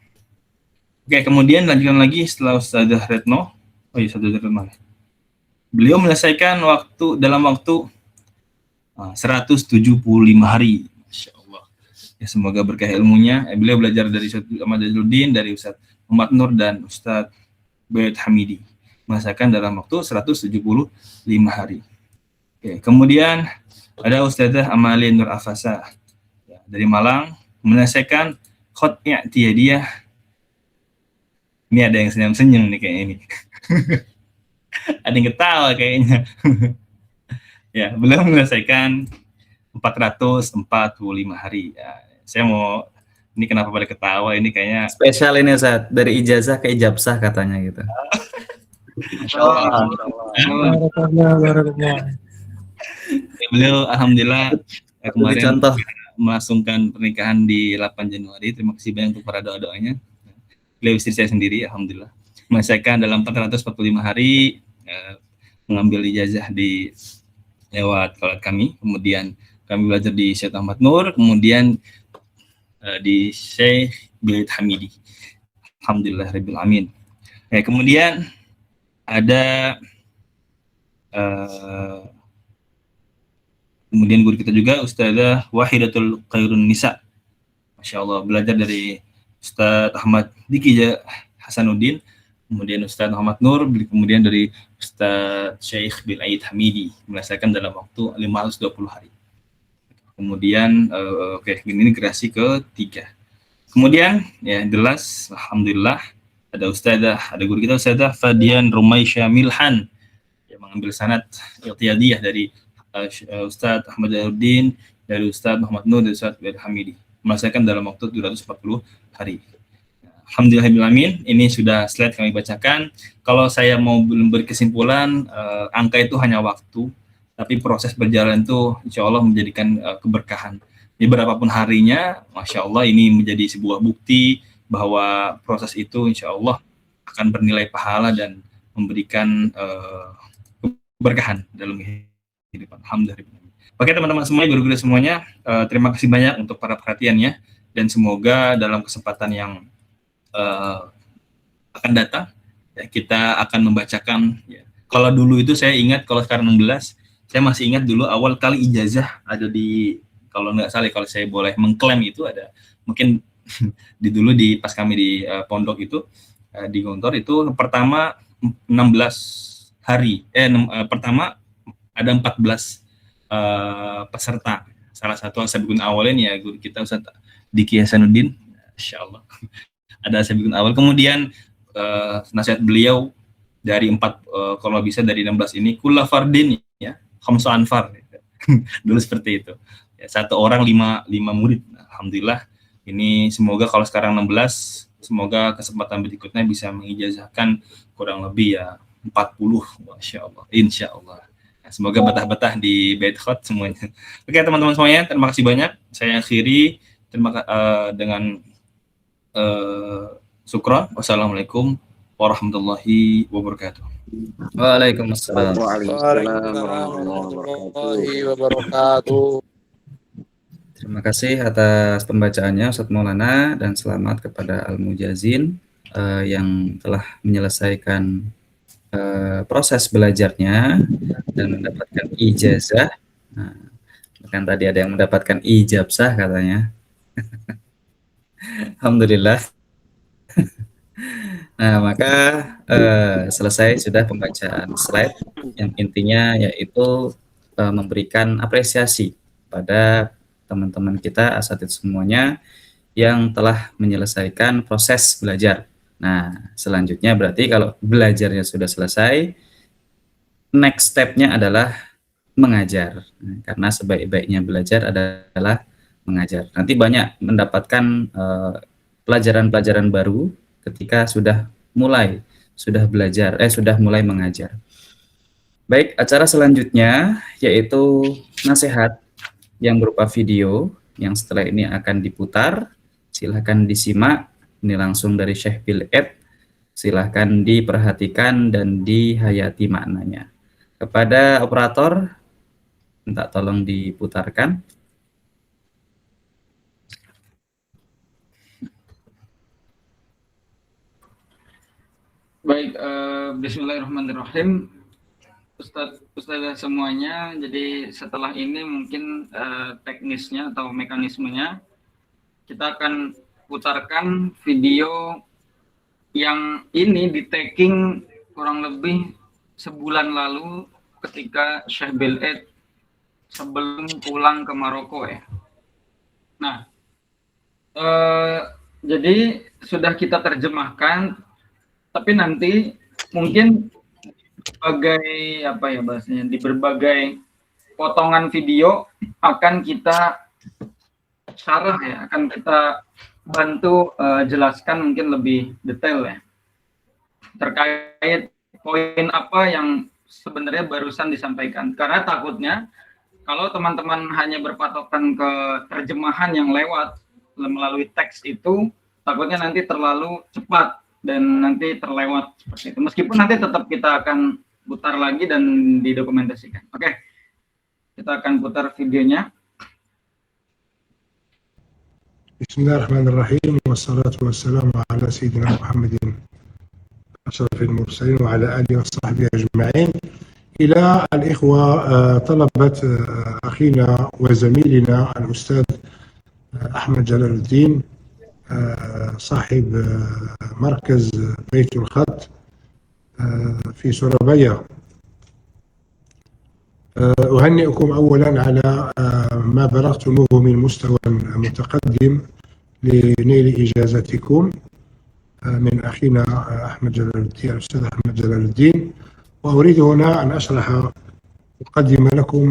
Oke, kemudian lanjutkan lagi setelah Ustadzah Retno. Ustadzah Retno. Beliau menyelesaikan dalam waktu 175 hari. Masya Allah. Ya, semoga berkah ilmunya. Beliau belajar dari Ustadz Ahmad Jaluddin, dari Ustadz Muhammad Nur dan Ustadz Bait Hamidi. Menyelesaikan dalam waktu 175 hari. Oke, kemudian ada Ustadzah Amalia Nur Afasa ya, dari Malang, menyelesaikan khot I'tiadiyah. Ini ada yang senyum-senyum nih kayaknya ini. Ada yang ketawa kayaknya. Ya, beliau menyelesaikan 445 hari. Ya, saya mau, ini kenapa pada ketawa, ini kayaknya spesial ini Ustaz, dari ijazah ke ijabsah katanya gitu. Masya Allah. Beliau alhamdulillah kemarin contoh melangsungkan pernikahan di 8 Januari. Terima kasih banyak untuk para doa-doanya. Beliau istri saya sendiri alhamdulillah menyelesaikan dalam 445 hari, mengambil ijazah di lewat kolat kami. Kemudian kami belajar di Syekh Ahmad Nur, kemudian di Syekh Bait Hamidi. Alhamdulillah rabbil alamin. Kemudian ada kemudian guru kita juga Ustadzah Wahidatul Khairun Nisa. Masya Allah, belajar dari Ustadz Ahmad Diki Hasanuddin, kemudian Ustadz Muhammad Nur, kemudian dari Ustadz Syekh bin Aid Hamidi menyelesaikan dalam waktu 520 hari. Kemudian ini generasi ketiga. Kemudian ya jelas alhamdulillah ada guru kita Ustadzah Fadian Rumaisya Milhan yang mengambil sanad iqtiyadiyah dari Ustadz Ahmad Jalaluddin, dari Ustadz Muhammad Nur, dari Ustadz bin Hamidi menyelesaikan dalam waktu 240 hari. Alhamdulillahirrahmanirrahim, ini sudah slide kami bacakan. Kalau saya mau berkesimpulan, angka itu hanya waktu, tapi proses berjalan itu insya Allah menjadikan keberkahan. Di berapapun harinya, Masya Allah ini menjadi sebuah bukti bahwa proses itu insya Allah akan bernilai pahala dan memberikan keberkahan dalam kehidupan. Alhamdulillah. Oke teman-teman semuanya, guru-guru semuanya, terima kasih banyak untuk para perhatiannya, dan semoga dalam kesempatan yang akan datang ya, kita akan membacakan ya. Kalau dulu itu saya ingat, kalau sekarang 16, saya masih ingat dulu awal kali ijazah ada di, kalau nggak salah, kalau saya boleh mengklaim itu ada, mungkin dulu pas kami di pondok itu di Gontor itu pertama 16 hari, pertama ada 14 peserta. Salah satu Sabiqun Awalin ya guru kita Ustaz Diki Hasanuddin, insyaallah. Ada Sabiqun Awal. Kemudian nasihat beliau dari 4 kalau bisa dari 16 ini kulla fardin ya, khamsu anfar. Dulu seperti itu. Ya, satu orang 5 murid. Alhamdulillah. Ini semoga kalau sekarang 16, semoga kesempatan berikutnya bisa mengijazahkan kurang lebih ya 40, masyaallah, insyaallah. Semoga betah-betah di Bait Khot semuanya. Oke teman-teman semuanya, terima kasih banyak. Saya akhiri dengan syukran. Wassalamualaikum warahmatullahi wabarakatuh. Waalaikumsalam. Warahmatullahi wabarakatuh. Terima kasih atas pembacaannya Ustadz Maulana, dan selamat kepada Al-Mujazin yang telah menyelesaikan proses belajarnya dan mendapatkan ijazah. Nah, bahkan tadi ada yang mendapatkan ijabsah katanya. Alhamdulillah. Nah, maka selesai sudah pembacaan slide yang intinya yaitu memberikan apresiasi pada teman-teman kita asatidz semuanya yang telah menyelesaikan proses belajar. Nah, selanjutnya berarti kalau belajarnya sudah selesai, next step-nya adalah mengajar. Karena sebaik-baiknya belajar adalah mengajar. Nanti banyak mendapatkan pelajaran-pelajaran baru ketika sudah mulai mengajar. Baik, acara selanjutnya yaitu nasihat yang berupa video yang setelah ini akan diputar. Silahkan disimak. Ini langsung dari Syekh Bil Ed. Silahkan diperhatikan dan dihayati maknanya. Kepada operator, minta tolong diputarkan. Baik, bismillahirrahmanirrahim. Ustazah semuanya, jadi setelah ini mungkin teknisnya atau mekanismenya kita akan putarkan video yang ini di tagging kurang lebih sebulan lalu ketika Syekh Bil Ed sebelum pulang ke Maroko ya. Nah, jadi sudah kita terjemahkan, tapi nanti mungkin di berbagai potongan video akan kita syarah ya, akan kita bantu jelaskan mungkin lebih detail ya terkait poin apa yang sebenarnya barusan disampaikan. Karena takutnya kalau teman-teman hanya berpatokan ke terjemahan yang lewat melalui teks itu, takutnya nanti terlalu cepat dan nanti terlewat seperti itu. Meskipun nanti tetap kita akan putar lagi dan didokumentasikan. Oke, kita akan putar videonya. Bismillahirrahmanirrahim. Wassalatu wassalamu ala sayyidina Muhammadin ashrafil mursalin wa ala alihi wa sahbihi ajma'in. Ila al-ikhwa talabat akhina wa zamilina al-ustad Ahmad Jalaluddin صاحب مركز بيت الخط في سوربيا. أهنئكم أولا على ما بلغتموه من مستوى متقدم لنيل إجازتكم من أخينا أحمد جلال الدين، الأستاذ أحمد جلال الدين. وأريد هنا أن أقدم لكم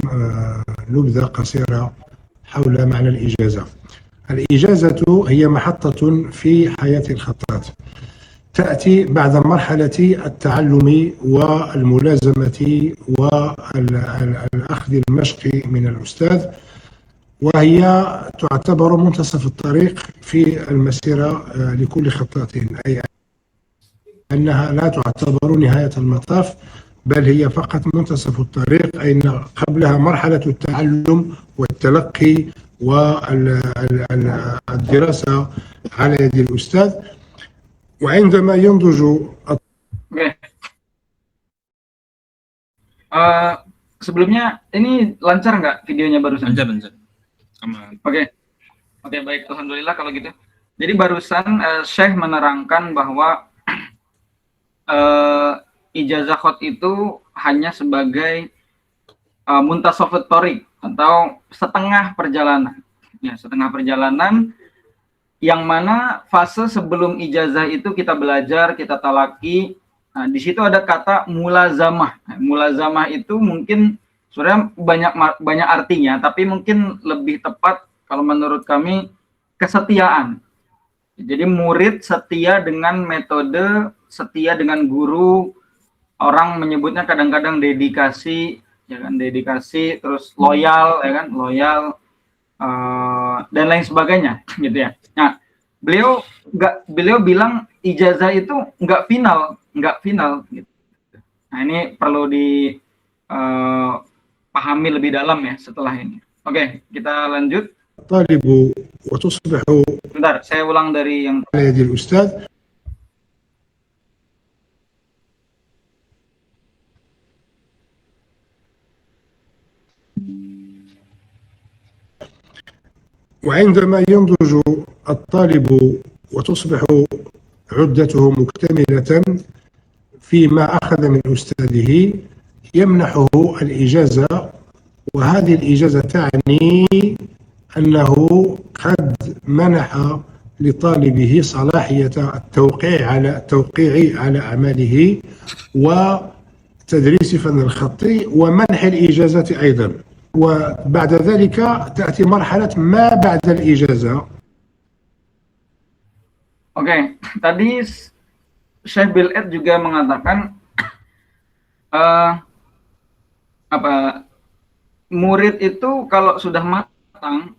نبذة قصيرة حول معنى الإجازة. الإجازة هي محطة في حياة الخطاط، تأتي بعد مرحلة التعلم والملازمة والأخذ المشق من الأستاذ، وهي تعتبر منتصف الطريق في المسيرة لكل خطاط، أي أنها لا تعتبر نهاية المطاف، بل هي فقط منتصف الطريق، أي أن قبلها مرحلة التعلم والتلقي والدراسة على يد الأستاذ. وعندما ينضج sebelumnya ini lancar nggak videonya barusan? Lancar. Aman. Oke, baik, alhamdulillah kalau gitu. Jadi barusan Syekh menerangkan bahwa ijazah khot itu hanya sebagai muntasafut thoriq atau setengah perjalanan. Ya, setengah perjalanan yang mana fase sebelum ijazah itu kita belajar, kita talaki. Nah, di situ ada kata mulazamah. Nah, mulazamah itu mungkin sebenarnya banyak artinya, tapi mungkin lebih tepat kalau menurut kami kesetiaan. Jadi murid setia dengan metode, setia dengan guru. Orang menyebutnya kadang-kadang dedikasi, ya kan, dedikasi, terus loyal, ya kan, loyal, dan lain sebagainya, gitu ya. Nah, beliau bilang ijazah itu nggak final, gitu. Nah, ini perlu dipahami lebih dalam ya setelah ini. Oke, kita lanjut. طالب وتصبح Bentar, saya ulang dari yang على يد الأستاذ. وعندما ينضج الطالب وتصبح عدته مكتملة فيما أخذ من أستاذه يمنحه الإجازة، وهذه الإجازة تعني أنه قد منح لطالبه صلاحية التوقيع على أعماله وتدريس فن الخط ومنح الإجازة أيضا. وبعد ذلك تأتي مرحلة ما بعد الإجازة. Oke, tadi Syekh Bil'id juga mengatakan murid itu kalau sudah matang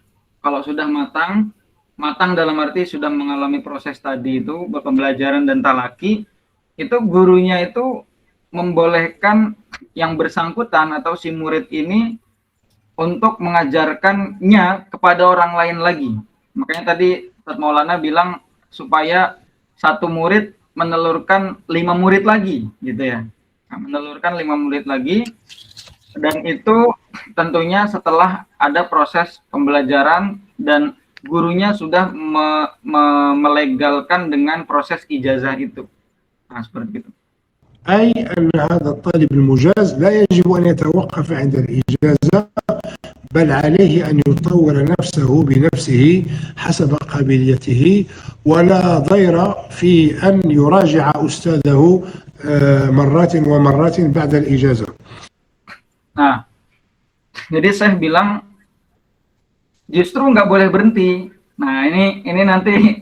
dalam arti sudah mengalami proses tadi itu pembelajaran dan talaki, itu gurunya itu membolehkan yang bersangkutan atau si murid ini untuk mengajarkannya kepada orang lain lagi. Makanya tadi Ustaz Maulana bilang supaya satu murid menelurkan 5 murid lagi, gitu ya. Nah, menelurkan 5 murid lagi, dan itu tentunya setelah ada proses pembelajaran dan gurunya sudah melegalkan dengan proses ijazah itu. Nah, seperti itu. أي أن هذا الطالب المجاز لا يجب أن يتوقف عند الإجازة، بل عليه أن يطور نفسه بنفسه حسب قابليته، ولا ضير في أن يراجع أستاذه مرات ومرات بعد الإجازة. Nah, jadi saya bilang justru nggak boleh berhenti. Nah, ini nanti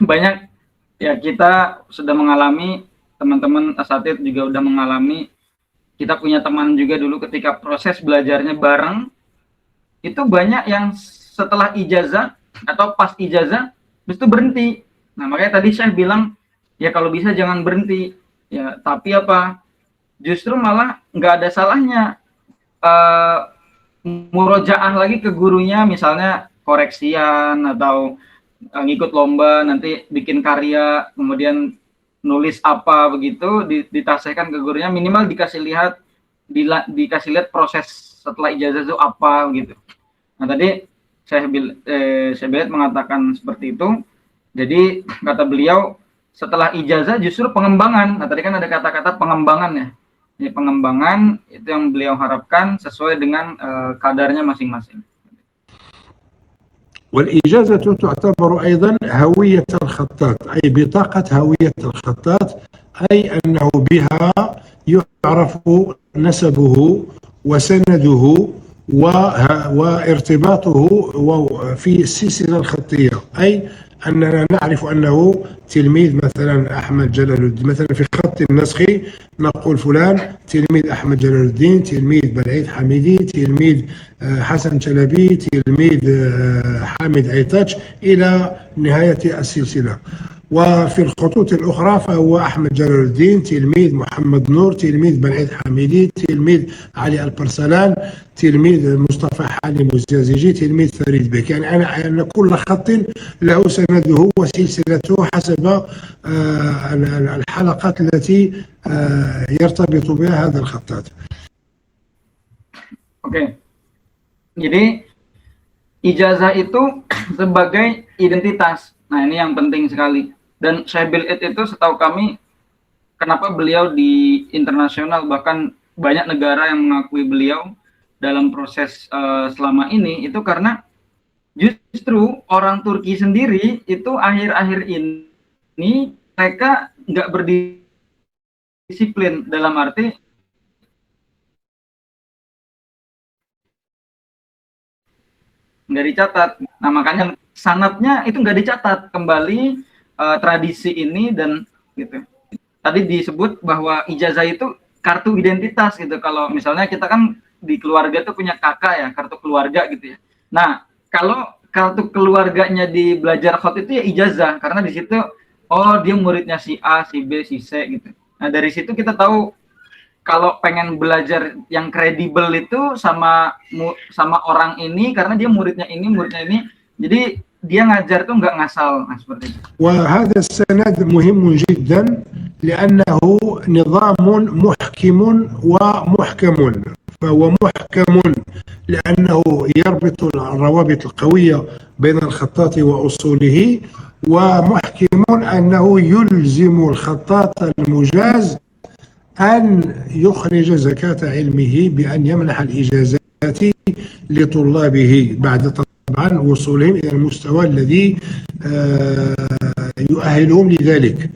banyak ya, kita sudah mengalami, teman-teman asatidz juga udah mengalami. Kita punya teman juga dulu ketika proses belajarnya bareng, itu banyak yang setelah ijazah atau pas ijazah itu berhenti. Nah, makanya tadi saya bilang ya kalau bisa jangan berhenti ya, tapi apa, justru malah nggak ada salahnya murojaah lagi ke gurunya, misalnya koreksian atau ngikut lomba, nanti bikin karya, kemudian nulis apa begitu, ditasihkan ke gurunya, minimal dikasih lihat proses setelah ijazah itu apa gitu. Nah, tadi saya mengatakan seperti itu. Jadi kata beliau setelah ijazah justru pengembangan. Nah tadi kan ada kata-kata pengembangan ya. Jadi pengembangan itu yang beliau harapkan sesuai dengan kadarnya masing-masing. والإجازة تعتبر أيضا هوية الخطاط، أي بطاقة هوية الخطاط، أي أنه بها يعرف نسبه وسنده وارتباطه في السلسلة الخطية، أي أننا نعرف أنه تلميذ مثلا أحمد جلال الدين، مثلا في خط النسخ نقول فلان تلميذ أحمد جلال الدين، تلميذ بلعيد حميدي، تلميذ حسن شلبي، تلميذ حامد عيطاش إلى نهاية السلسلة. وفي الخطوط الأخرى فهو أحمد جلال الدين، تلميذ محمد نور، تلميذ بلعيد حميدي، تلميذ علي البرسلان، تلميذ مصطفى حالم الزازيجي، تلميذ فريد بك. يعني أن كل خط له سنده وسلسلته حسب الحلقات التي يرتبط بها هذا الخطاط. Oke. Jadi ijazah itu sebagai identitas. Nah, ini yang penting sekali. Dan Syaibil Id itu setahu kami, kenapa beliau di internasional, bahkan banyak negara yang mengakui beliau dalam proses selama ini, itu karena justru orang Turki sendiri itu akhir-akhir ini mereka nggak berdisiplin, dalam arti nggak dicatat. Nah makanya sanatnya itu nggak dicatat kembali tradisi ini dan gitu. Tadi disebut bahwa ijazah itu kartu identitas gitu. Kalau misalnya kita kan di keluarga tuh punya kakak ya, kartu keluarga gitu ya. Nah kalau kartu keluarganya di belajar khot itu ya ijazah, karena di situ oh dia muridnya si A, si B, si C gitu. Nah dari situ kita tahu kalau pengen belajar yang kredibel itu sama orang ini, karena dia muridnya ini, jadi dia ngajar tuh nggak ngasal. Nah, seperti itu. وهذا السند مهم جدا لأنه نظام محكم ومحكم، فهو محكم لأنه يربط الروابط القوية بين الخطاط وأصوله، ومحكم أنه يلزم الخطاط المجاز أن يخرج زكاة علمه بأن يمنح الإجازات لطلابه بعد طبعا وصولهم إلى المستوى الذي يؤهلهم لذلك.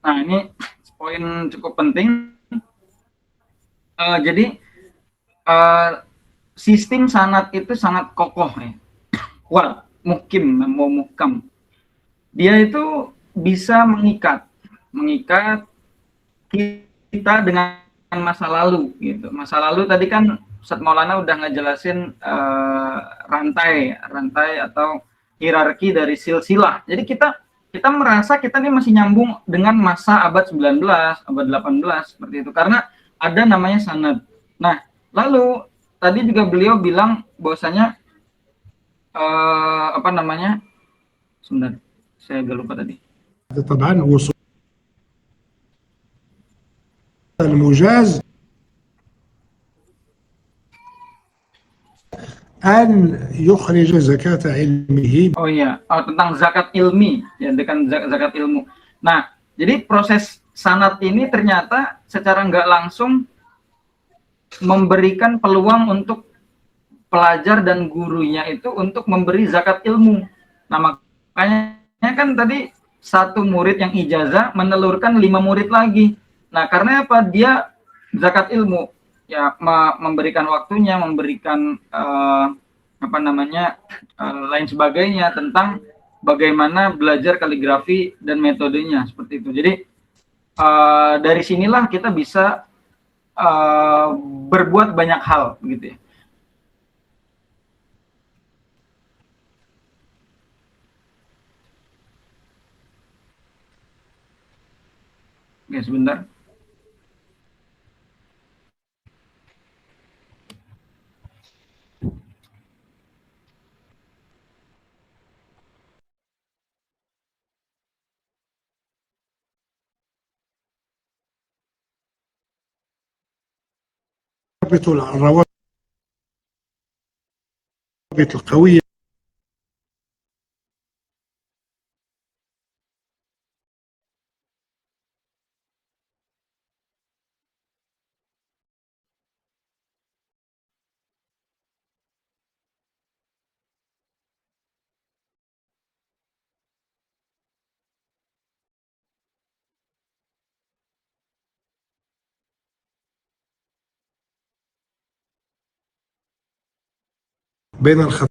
Nah ini poin cukup penting. Jadi sistem sanad itu sangat kokoh ya, kuat, muhkam. Dia itu bisa mengikat kita dengan masa lalu gitu. Masa lalu tadi kan Ustadz Maulana udah ngejelasin rantai atau hierarki dari silsilah. Jadi kita merasa kita ini masih nyambung dengan masa abad 19, abad 18 seperti itu, karena ada namanya sanad. Nah, lalu tadi juga beliau bilang bahwasanya sebentar, saya agak lupa tadi. طبعا وصول المجاز أن يخرج زكاة علمه. Oh iya, tentang zakat ilmi ya, dengan zakat ilmu. Nah, jadi proses sanad ini ternyata secara nggak langsung memberikan peluang untuk pelajar dan gurunya itu untuk memberi zakat ilmu. Nah, makanya kan tadi satu murid yang ijazah menelurkan 5 murid lagi. Nah, karena apa? Dia zakat ilmu, ya memberikan waktunya, memberikan lain sebagainya tentang bagaimana belajar kaligrafi dan metodenya seperti itu. Jadi dari sinilah kita bisa berbuat banyak hal, gitu ya. Oke, sebentar. الروابط القوية بين الخطين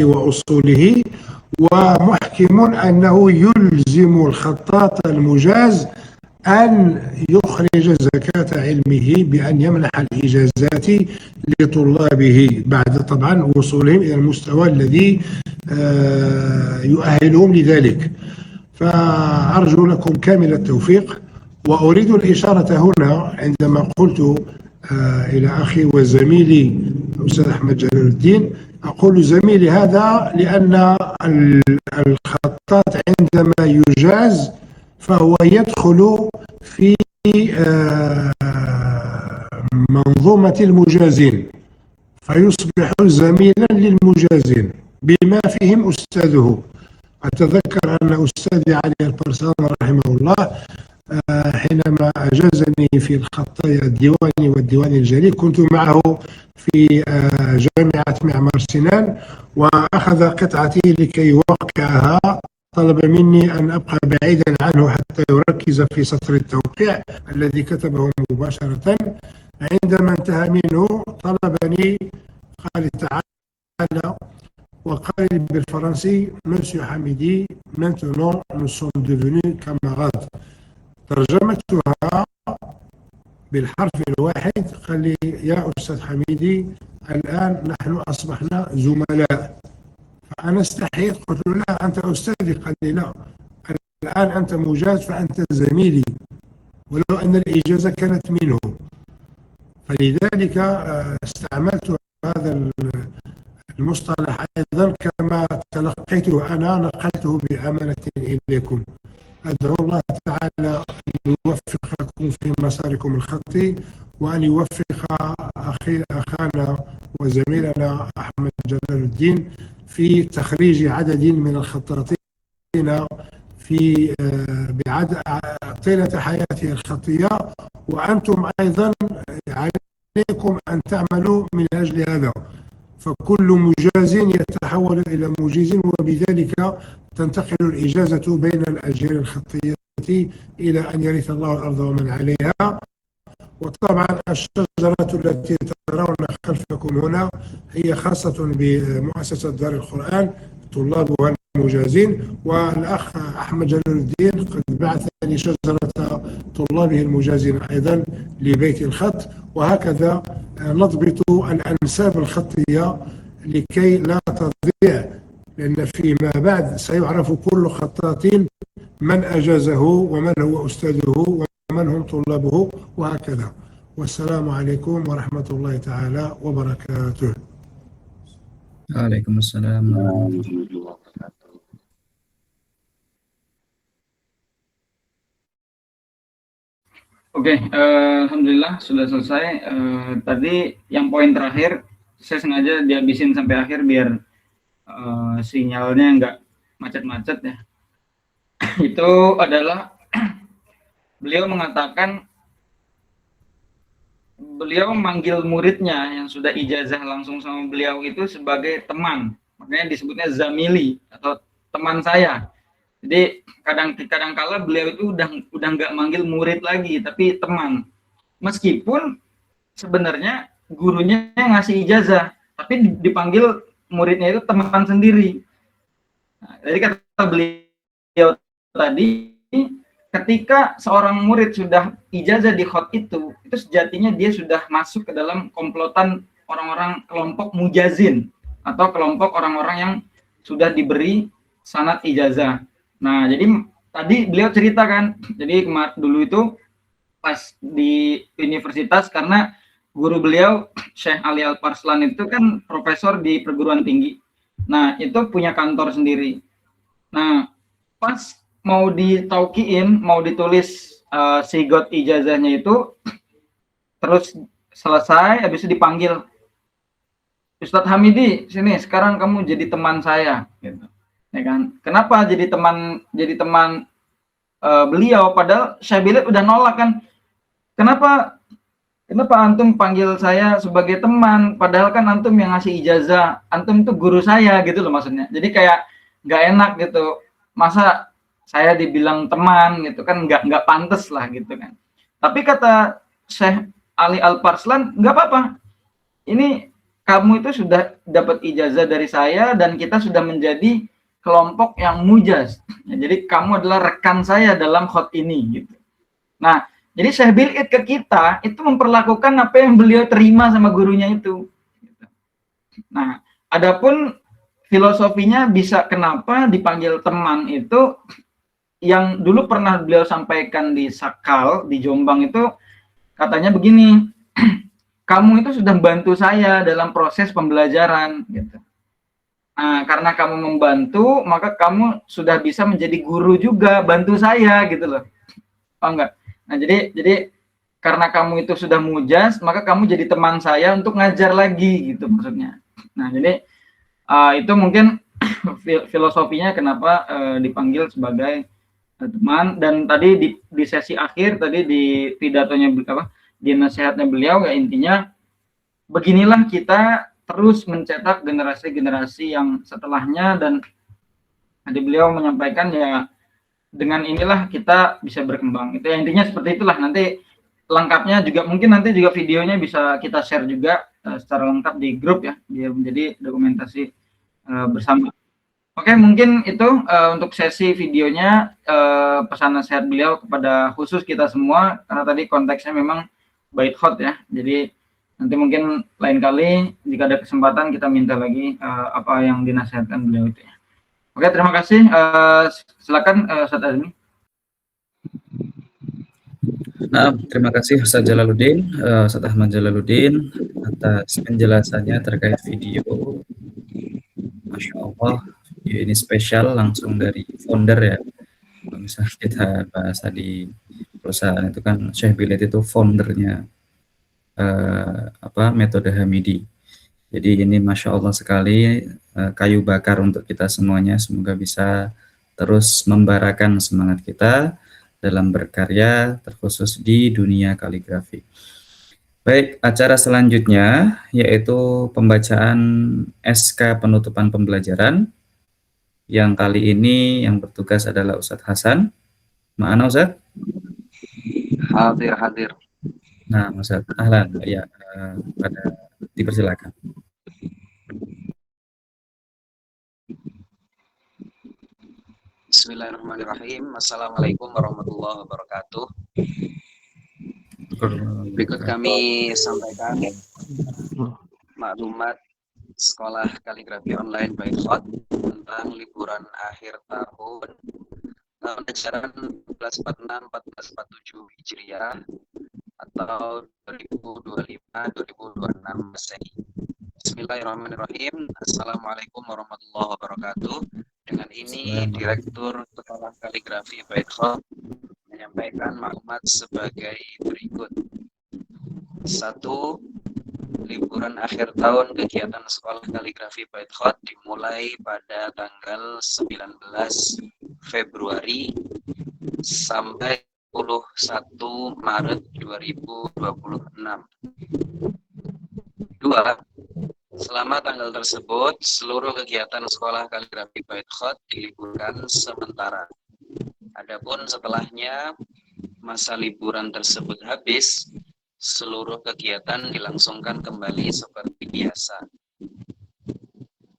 وأصوله، ومحكم أنه يلزم الخطاط المجاز أن يخرج زكاة علمه بأن يمنح الإجازات لطلابه بعد طبعا وصولهم إلى المستوى الذي يؤهلهم لذلك. فأرجو لكم كامل التوفيق. وأريد الإشارة هنا عندما قلت إلى أخي وزميلي الأستاذ أحمد جلال الدين، أقول زميلي هذا لأن الخطاط عندما يجاز فهو يدخل في منظومة المجازين، فيصبح زميلا للمجازين بما فيهم أستاذه. أتذكر أن أستاذي علي البرسان رحمه الله حينما أجازني في الخطايا الديواني والديوان الجلي كنت معه في جامعة معمار سنان، وأخذ قطعتي لكي يوقعها. طلب مني أن أبقى بعيدا عنه حتى يركز في سطر التوقيع الذي كتبه مباشرة. عندما انتهى منه طلبني، قال تعالى وقال لي بالفرنسي: Monsieur Hamidi, maintenant nous sommes devenus camarades. ترجمتها بالحرف الواحد، قال لي: يا أستاذ حميدي، الآن نحن أصبحنا زملاء. فأنا استحيت، قلت له: لا أنت أستاذي. قال لي: لا، الآن أنت مجاز فأنت زميلي، ولو أن الإجازة كانت منه. فلذلك استعملت هذا المصطلح أيضا كما تلقيته أنا، نقلته بأمانة إليكم. أدعو الله تعالى أن يوفقكم في مساركم الخطي، وأن يوفق أخانا وزميلنا أحمد جلال الدين في تخريج عدد من الخطاطين في طيلة حياته الخطية. وأنتم أيضا عليكم أن تعملوا من أجل هذا، فكل مجاز يتحول إلى مجيز، وبذلك تنتقل الإجازة بين الأجيال الخطية إلى أن يرث الله الأرض ومن عليها. وطبعا الشجرة التي ترون خلفكم هنا هي خاصة بمؤسسة دار القرآن، طلابها المجازين، والأخ أحمد جلال الدين قد بعث لي شجرة طلابه المجازين أيضا لبيت الخط. وهكذا نضبط الأنساب الخطية لكي لا تضيع، لأن فيما بعد سيعرف كل خطاط من أجازه ومن هو أستاذه ومن هم طلابه، وهكذا. والسلام عليكم ورحمة الله تعالى وبركاته. Waalaikumsalam warahmatullahi wabarakatuh. Oke, alhamdulillah sudah selesai. Tadi yang poin terakhir saya sengaja dihabisin sampai akhir biar sinyalnya nggak macet-macet ya. Itu adalah beliau mengatakan beliau manggil muridnya yang sudah ijazah langsung sama beliau itu sebagai teman, makanya disebutnya zamili atau teman saya. Jadi kadang-kala beliau itu udah nggak manggil murid lagi, tapi teman. Meskipun sebenarnya gurunya yang ngasih ijazah, tapi dipanggil muridnya itu teman sendiri. Nah, jadi kata beliau tadi, ketika seorang murid sudah ijazah di khot itu sejatinya dia sudah masuk ke dalam komplotan orang-orang kelompok mujazin atau kelompok orang-orang yang sudah diberi sanad ijazah. Nah, jadi tadi beliau ceritakan, jadi dulu itu pas di universitas, karena guru beliau Syekh Ali Al-Parslan itu kan profesor di perguruan tinggi. Nah, itu punya kantor sendiri. Nah, pas mau ditaukiin, mau ditulis sigot ijazahnya itu, terus selesai, habis itu dipanggil, Ustadz Hamidi, sini sekarang kamu jadi teman saya, gitu. Ya kan? Kenapa jadi teman beliau? Padahal Syekh udah nolak kan? Kenapa antum panggil saya sebagai teman? Padahal kan antum yang ngasih ijazah, antum itu guru saya gitu loh maksudnya. Jadi kayak nggak enak gitu. Masa saya dibilang teman gitu kan, nggak pantas lah gitu kan. Tapi kata Syekh Ali Al-Farslan, nggak apa-apa. Ini kamu itu sudah dapat ijazah dari saya dan kita sudah menjadi kelompok yang mujaz. Ya, jadi kamu adalah rekan saya dalam khot ini gitu. Nah, jadi Syekh Bil'id ke kita itu memperlakukan apa yang beliau terima sama gurunya itu. Nah, adapun filosofinya bisa kenapa dipanggil teman itu, yang dulu pernah beliau sampaikan di Sakal di Jombang itu katanya begini, kamu itu sudah membantu saya dalam proses pembelajaran gitu. Nah, karena kamu membantu, maka kamu sudah bisa menjadi guru juga, bantu saya gitu loh. Oh enggak. Nah, jadi karena kamu itu sudah mujaz, maka kamu jadi teman saya untuk ngajar lagi gitu maksudnya. Nah, jadi itu mungkin filosofinya kenapa dipanggil sebagai teman. Dan tadi di sesi akhir tadi di pidatonya di nasihatnya beliau, ya intinya beginilah kita terus mencetak generasi-generasi yang setelahnya, dan tadi beliau menyampaikan ya dengan inilah kita bisa berkembang. Itu ya, intinya seperti itulah. Nanti lengkapnya juga mungkin nanti juga videonya bisa kita share juga secara lengkap di grup ya, biar menjadi dokumentasi bersama. Oke, mungkin itu untuk sesi videonya, pesan nasihat beliau kepada khusus kita semua, karena tadi konteksnya memang bait khot ya. Jadi nanti mungkin lain kali jika ada kesempatan kita minta lagi apa yang dinasihatkan beliau itu ya. Oke, terima kasih. Silakan Ustaz Azmi. Nah, terima kasih Ustaz Jalaluddin, Ustaz Ahmad Jalaluddin atas penjelasannya terkait video. Masya Allah, video ini spesial langsung dari founder ya. Kalau misalnya kita bahasa di perusahaan itu kan Syekh Bil'id itu foundernya metode Hamidi. Jadi ini Masya Allah sekali, kayu bakar untuk kita semuanya. Semoga bisa terus membarakan semangat kita dalam berkarya, terkhusus di dunia kaligrafi. Baik, acara selanjutnya yaitu pembacaan SK penutupan pembelajaran. Yang kali ini yang bertugas adalah Ustadz Hasan. Mana Ustadz? Hadir. Nah, Ustadz, ahlan. Ya, dipersilakan. Bismillahirrahmanirrahim. Assalamualaikum warahmatullahi wabarakatuh. Berikut kami sampaikan maklumat Sekolah Kaligrafi Online Bait Khot tentang liburan akhir tahun ajaran 1446-1447 Hijriah atau 2025-2026 Masehi. Bismillahirrahmanirrahim. Assalamualaikum warahmatullahi wabarakatuh. Dengan ini Direktur Sekolah Kaligrafi Bait Khot menyampaikan maklumat sebagai berikut. 1. Liburan akhir tahun kegiatan Sekolah Kaligrafi Bait Khot dimulai pada tanggal 19 Februari sampai 21 Maret 2026. 2. Selama tanggal tersebut, seluruh kegiatan Sekolah Kaligrafi Bait Khot diliburkan sementara. Adapun setelahnya, masa liburan tersebut habis, seluruh kegiatan dilangsungkan kembali seperti biasa.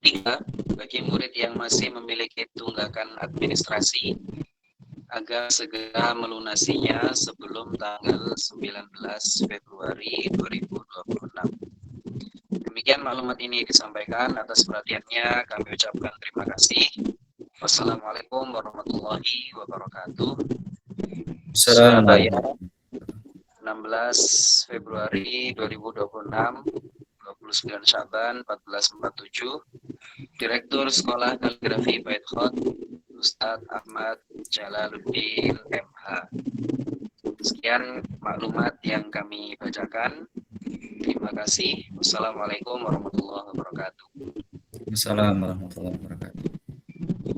3. Bagi murid yang masih memiliki tunggakan administrasi, agar segera melunasinya sebelum tanggal 19 Februari 2026. Demikian maklumat ini disampaikan. Atas perhatiannya kami ucapkan terima kasih. Wassalamualaikum warahmatullahi wabarakatuh. Surabaya, 16 Februari 2026, 29 Syaban 1447. Direktur Sekolah Kaligrafi Bait Khot, Ustadz Ahmad Jalaluddin MH. Sekian maklumat yang kami bacakan. Terima kasih. Wassalamualaikum warahmatullahi wabarakatuh. Assalamualaikum warahmatullahi wabarakatuh.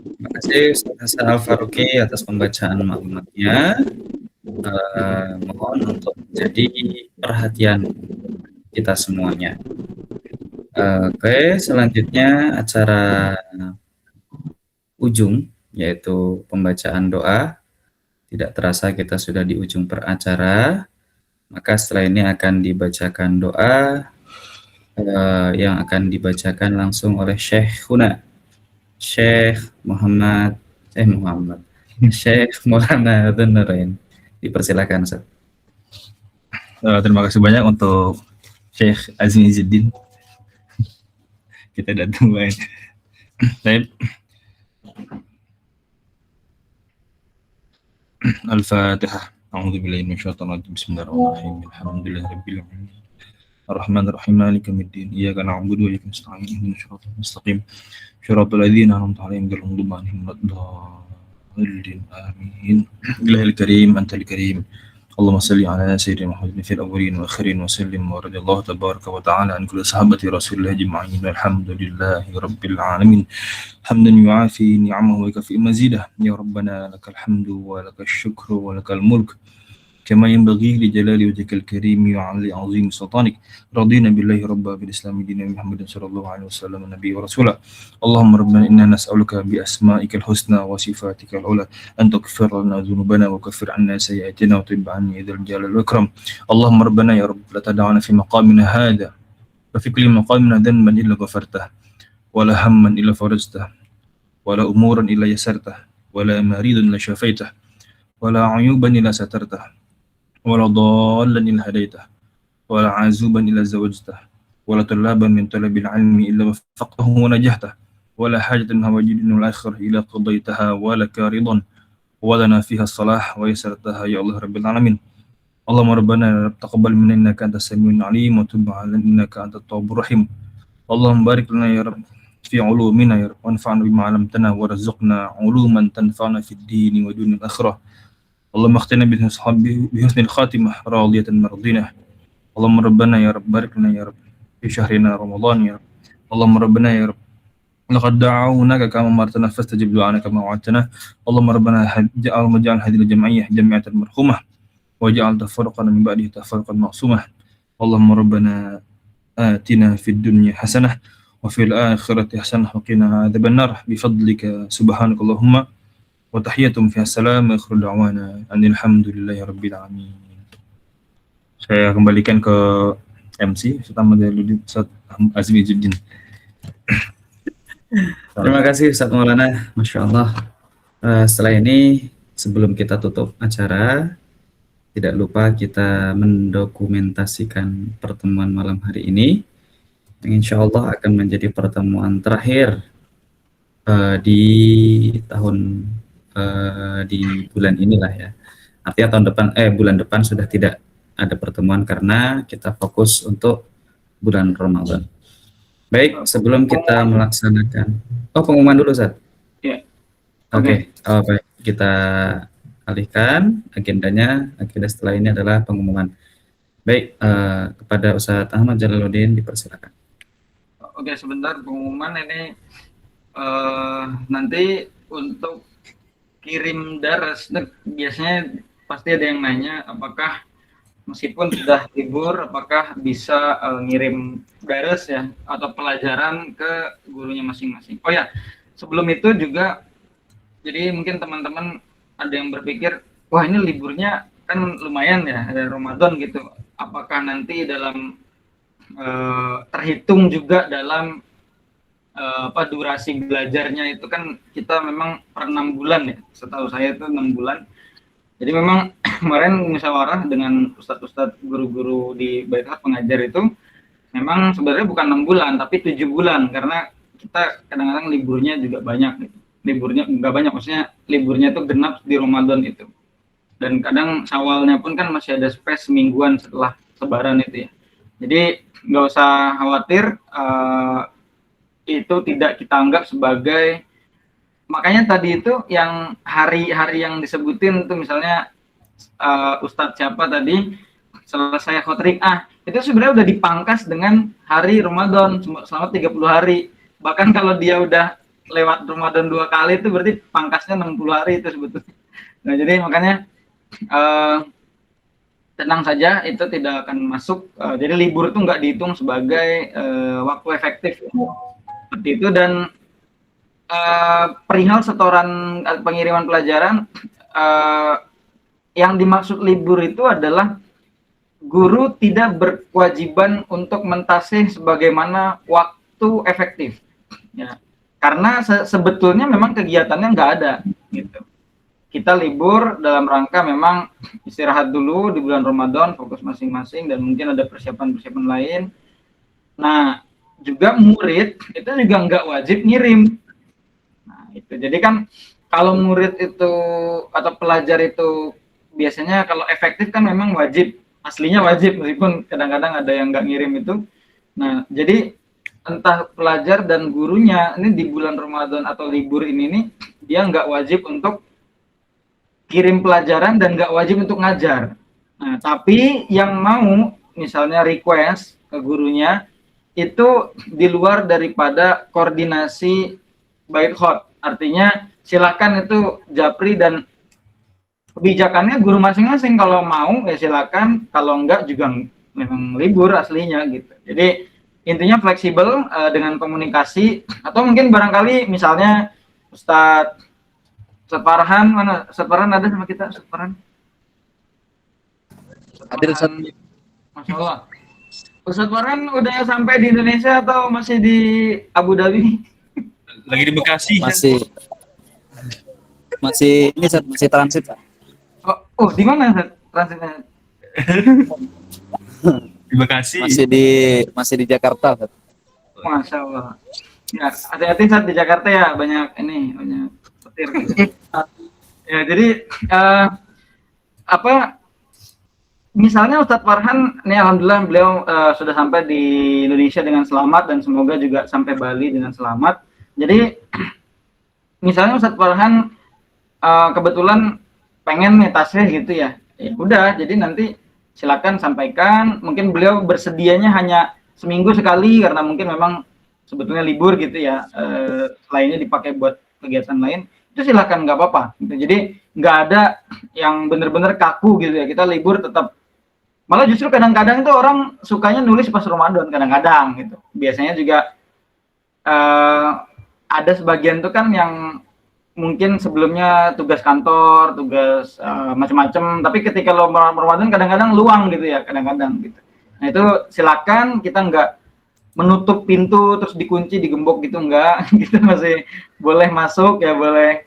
Terima kasih Ustaz Hasan Al-Faruqi atas pembacaan maklumatnya. Mohon untuk jadi perhatian kita semuanya. Oke, selanjutnya acara ujung yaitu pembacaan doa. Tidak terasa kita sudah di ujung acara, maka setelah ini akan dibacakan doa yang akan dibacakan langsung oleh Syekhuna, Syekh Maulana Dzunurain. Dipersilakan, Ustaz. Terima kasih banyak untuk Syekh Azmi Izzuddin. Kita datang baik. Baik. Al-Fatihah. A'udzubillahi minasyaitonir rajim. Bismillahirrahmanirrahim. Alhamdulillahirabbil alamin. Ar-Rahmanir-Rahim. Maliki yaumiddin. Iyyaka na'budu wa iyyaka nasta'in. Ihdinas siratal mustaqim. Shiratal ladzina an'amta 'alaihim ghairil maghdubi 'alaihim waladdallin. Amin. Illahil karim, antal karim. اللهم صل على سيدنا محمد في الأولين والآخرين وسلم ورضي الله تبارك وتعالى عن كل صحابة رسول الله أجمعين والحمد لله رب العالمين حمدا يعافي نعمه ويكفي مزيده يا ربنا لك الحمد ولك الشكر ولك الملك كما ينبغي لجلال وجهك الكريم وعلى عظيم سلطانك رضينا بالله ربا بالإسلام دينا محمد صلى الله عليه وسلم النبي ورسوله اللهم ربنا إنا نسألك بأسمائك الحسنى وصفاتك العلى أن تغفر لنا ذنوبنا وكفر عنا سيئاتنا وطب عني ذا الجلال والإكرام اللهم ربنا يا رب لا تدعنا في مقامنا هذا وفي كل مقامنا ذنبا إلا غفرته ولا هما إلا فرجته ولا أمورا إلا يسرته ولا مريضا إلا شفيته ولا عيوبا إلا سترته ولا ضالا إلا هديته ولا عازوبا إلا زوجته ولا طلابا من طلب العلم إلا وفقه ونجحته ولا حاجة من هواجد الآخرة إلا قضيتها ولك رضا ولنا فيها الصلاح ويسرتها يا الله رب العالمين اللهم ربنا تقبل منا إنك أنت السميع العليم وتب علينا إنك أنت التواب الرحيم اللهم بارك لنا يا رب في علومنا يا رب وانفعنا بما علمتنا وارزقنا علوما تنفعنا في الدين ودون الآخرة اللهم اختنا بحسن الخاتمة راضية مرضية اللهم ربنا يا رب بارك لنا يا رب في شهرنا رمضان يا رب اللهم ربنا يا رب لقد دعوناك كما أمرتنا فاستجب دعانا كما وعدتنا اللهم ربنا اجعل هذه الجمعية جمعية مرحومة واجعل تفرقنا من بعده تفرقا معصومة اللهم ربنا آتنا في الدنيا حسنة وفي الآخرة حسنة وقنا عذاب النار بفضلك سبحانك اللهم وتحياتهم fiha salam wa akhiru da'wana alhamdulillahi rabbil alamin. Saya kembalikan ke MC Ustaz Ahmad Jalaluddin, Ustaz Azmi Izzuddin. Terima kasih Ustaz Maulana, Masya Allah. Setelah ini sebelum kita tutup acara, tidak lupa kita mendokumentasikan pertemuan malam hari ini yang insya Allah akan menjadi pertemuan terakhir di di bulan inilah ya. Artinya bulan depan sudah tidak ada pertemuan karena kita fokus untuk bulan Ramadan. Baik, sebelum kita melaksanakan pengumuman dulu, Ustaz. Ya. Oke. Baik, kita alihkan agendanya. Agenda setelah ini adalah pengumuman. Baik, kepada Ustaz Ahmad Jalaluddin dipersilakan. Oke, sebentar pengumuman ini nanti untuk kirim daras, biasanya pasti ada yang nanya apakah meskipun sudah libur apakah bisa ngirim daras ya atau pelajaran ke gurunya masing-masing. Oh ya, sebelum itu juga jadi mungkin teman-teman ada yang berpikir wah ini liburnya kan lumayan ya, ada Ramadan gitu. Apakah nanti dalam terhitung juga dalam durasi belajarnya itu kan kita memang per 6 bulan ya, setahu saya itu 6 bulan. Jadi memang kemarin musyawarah dengan ustadz-ustadz guru-guru di Baitul pengajar itu memang sebenarnya bukan 6 bulan tapi 7 bulan karena kita kadang-kadang liburnya juga banyak gitu. Liburnya enggak banyak, maksudnya liburnya itu genap di Ramadan itu. Dan kadang Syawalnya pun kan masih ada space mingguan setelah Lebaran itu ya. Jadi nggak usah khawatir, itu tidak kita anggap sebagai, makanya tadi itu yang hari-hari yang disebutin itu misalnya Ustadz siapa tadi selesai khotrik itu sebenarnya udah dipangkas dengan hari Ramadan selama 30 hari. Bahkan kalau dia udah lewat Ramadan 2 kali itu berarti pangkasnya 60 hari itu sebetulnya. Nah jadi makanya tenang saja, itu tidak akan masuk. Jadi libur itu nggak dihitung sebagai waktu efektif seperti itu. Dan perihal setoran pengiriman pelajaran, yang dimaksud libur itu adalah guru tidak berkewajiban untuk mentasih sebagaimana waktu efektif, ya. Karena sebetulnya memang kegiatannya nggak ada, gitu. Kita libur dalam rangka memang istirahat dulu di bulan Ramadan, fokus masing-masing, dan mungkin ada persiapan-persiapan lain. Nah, juga murid itu juga nggak wajib ngirim. Nah, itu. Jadi kan kalau murid itu atau pelajar itu biasanya kalau efektif kan memang wajib, aslinya wajib, meskipun kadang-kadang ada yang nggak ngirim itu. Nah, jadi entah pelajar dan gurunya ini di bulan Ramadan atau libur ini nih, dia nggak wajib untuk kirim pelajaran dan nggak wajib untuk ngajar. Nah, tapi yang mau misalnya request ke gurunya itu di luar daripada koordinasi bait khot. Artinya silakan itu japri dan kebijakannya guru masing-masing, kalau mau ya silakan, kalau enggak juga memang libur aslinya gitu. Jadi intinya fleksibel dengan komunikasi, atau mungkin barangkali misalnya Ustadz Farhan, mana Ustadz Farhan ada sama kita? Ustadz Farhan Hadir, Ustadz. Masya Allah. Ustadz Farhan udah sampai di Indonesia atau masih di Abu Dhabi? Lagi di Bekasi. Masih ini Ustaz, masih transit, Pak. Oh, di mana Ustadz transitnya? Di Bekasi. Masih di Jakarta, Ustaz. Masya Allah. Ya, hati-hati saat di Jakarta ya, banyak petir gitu. Ya, jadi misalnya Ustadz Farhan, ini alhamdulillah beliau sudah sampai di Indonesia dengan selamat dan semoga juga sampai Bali dengan selamat. Jadi misalnya Ustadz Farhan kebetulan pengen nih tasnya gitu ya, ya udah, jadi nanti silakan sampaikan. Mungkin beliau bersedianya hanya seminggu sekali karena mungkin memang sebetulnya libur gitu ya, lainnya dipakai buat kegiatan lain, itu silakan, nggak apa-apa gitu. Jadi nggak ada yang bener-bener kaku gitu ya, kita libur tetap. Malah justru kadang-kadang itu orang sukanya nulis pas Ramadan kadang-kadang gitu. Biasanya juga ada sebagian tuh kan yang mungkin sebelumnya tugas kantor, tugas macam-macam, tapi ketika Ramadan kadang-kadang luang gitu ya, kadang-kadang gitu. Nah itu silakan, kita nggak menutup pintu terus dikunci, digembok gitu, enggak. Kita masih boleh masuk ya, boleh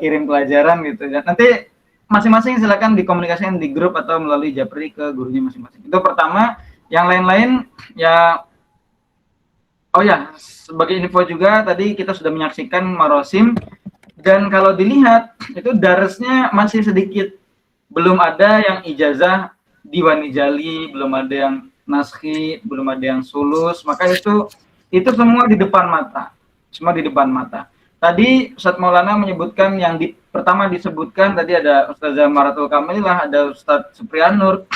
kirim pelajaran gitu. Dan nanti masing-masing silakan dikomunikasikan di grup atau melalui japri ke gurunya masing-masing. Itu pertama. Yang lain-lain ya, oh ya, sebagai info juga tadi kita sudah menyaksikan marosim, dan kalau dilihat itu darsnya masih sedikit, belum ada yang ijazah diwan ijali, belum ada yang naskhi, belum ada yang sulus, maka itu semua di depan mata, semua di depan mata. Tadi Ustadz Maulana menyebutkan yang pertama disebutkan tadi ada Ustazah Maratul Kamilah, ada Ustadz Supriyanur,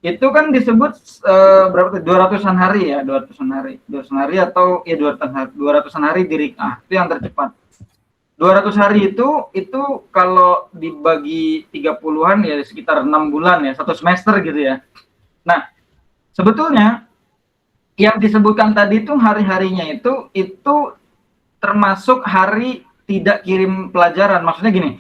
itu kan disebut berapa? 200-an hari ya, 200-an hari atau ya 200-an hari di Rik'ah, itu yang tercepat. 200 hari itu kalau dibagi 30-an ya sekitar 6 bulan ya, 1 semester gitu ya. Nah, sebetulnya yang disebutkan tadi itu hari-harinya itu termasuk hari tidak kirim pelajaran. Maksudnya gini,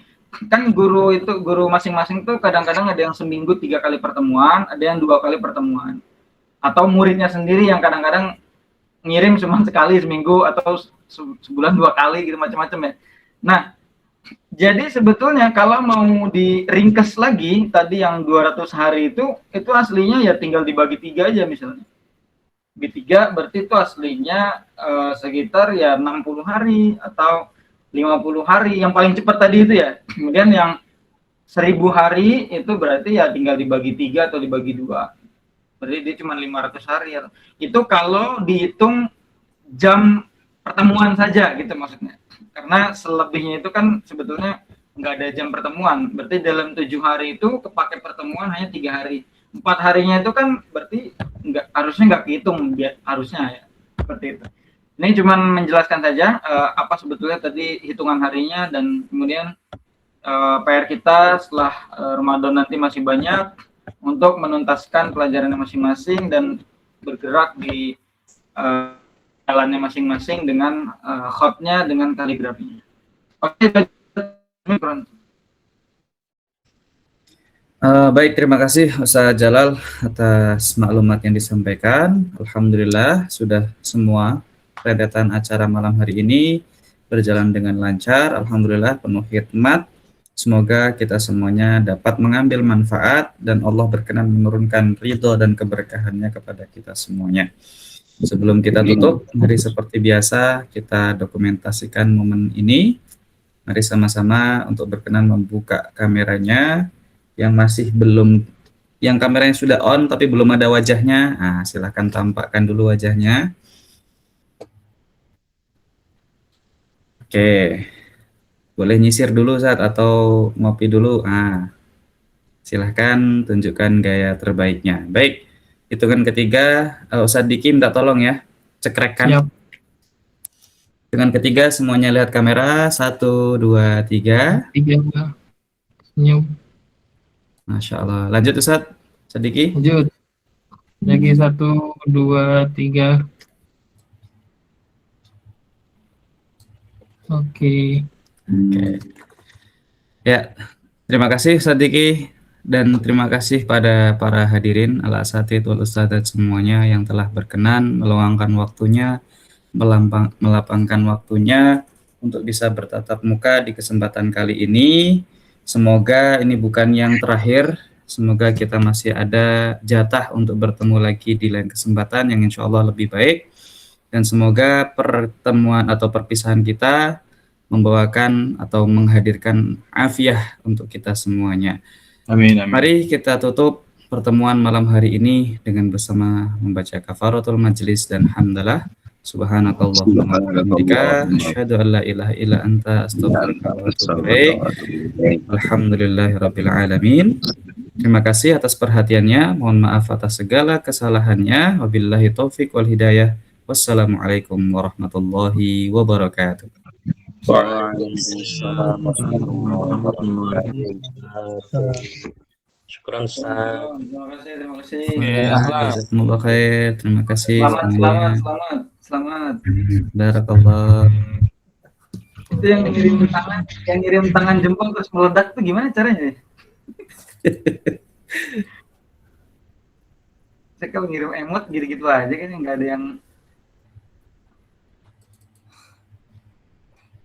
kan guru masing-masing tuh kadang-kadang ada yang seminggu 3 kali pertemuan, ada yang 2 kali pertemuan. Atau muridnya sendiri yang kadang-kadang ngirim cuma sekali seminggu atau sebulan 2 kali gitu, macam-macam ya. Nah, jadi sebetulnya kalau mau diringkes lagi tadi yang 200 hari itu aslinya ya tinggal dibagi 3 aja misalnya. Bagi 3 berarti itu aslinya sekitar ya 60 hari atau 50 hari yang paling cepat tadi itu ya. Kemudian yang 1000 hari itu berarti ya tinggal dibagi 3 atau dibagi 2. Berarti dia cuma 500 hari ya. Itu kalau dihitung jam pertemuan saja gitu maksudnya. Karena selebihnya itu kan sebetulnya nggak ada jam pertemuan. Berarti dalam 7 hari itu kepake pertemuan hanya 3 hari. 4 harinya itu kan berarti harusnya nggak kehitung, harusnya ya. Seperti itu. Ini cuma menjelaskan saja apa sebetulnya tadi hitungan harinya, dan kemudian PR kita setelah Ramadan nanti masih banyak untuk menuntaskan pelajarannya masing-masing dan bergerak di jalannya masing-masing dengan khotnya, dengan kaligrafinya. Oke, Baik, terima kasih Ustaz Jalal atas maklumat yang disampaikan. Alhamdulillah sudah semua rentetan acara malam hari ini berjalan dengan lancar. Alhamdulillah penuh hikmat. Semoga kita semuanya dapat mengambil manfaat dan Allah berkenan menurunkan ridho dan keberkahannya kepada kita semuanya. Sebelum kita tutup, mari seperti biasa kita dokumentasikan momen ini. Mari sama-sama untuk berkenan membuka kameranya. Yang masih belum, yang kameranya sudah on tapi belum ada wajahnya, silahkan tampakkan dulu wajahnya. Oke, boleh nyisir dulu saat atau ngopi dulu. Silahkan tunjukkan gaya terbaiknya. Baik, hitungan ketiga, Ustadz Diki minta tolong ya, cekrekkan. Siap. Dengan ketiga semuanya lihat kamera, 1, 2, 3. 3 senyum. Masya Allah. Lanjut Ustadz Sadiki. Lanjut. Lagi 1, 2, 3. Oke. Ya, terima kasih Sadiki dan terima kasih pada para hadirin al-asatidz wal ustadzat semuanya yang telah berkenan meluangkan waktunya, melapangkan waktunya untuk bisa bertatap muka di kesempatan kali ini. Semoga ini bukan yang terakhir. Semoga kita masih ada jatah untuk bertemu lagi di lain kesempatan yang insya Allah lebih baik. Dan semoga pertemuan atau perpisahan kita membawakan atau menghadirkan afiah untuk kita semuanya. Amin, amin. Mari kita tutup pertemuan malam hari ini dengan bersama membaca kafaratul majlis dan hamdalah. Subhanakallahumma wa bihamdika asyhadu an la ilaha illa anta astaghfiruka wa atubu ilaik. Alhamdulillahirabbil alamin. Terima kasih atas perhatiannya. Mohon maaf atas segala kesalahannya. Wabillahi taufik wal hidayah. Wassalamualaikum warahmatullahi wabarakatuh. Waalaikumsalam warahmatullahi wabarakatuh. Syukran Ustaz. Terima kasih. Jazakumullah khair. Terima kasih semuanya. Selamat. Barakallah. Itu yang ngirim tangan jempol terus meledak tuh gimana caranya? Saya kalau ngirim emot gitu-gitu aja kan nggak ada yang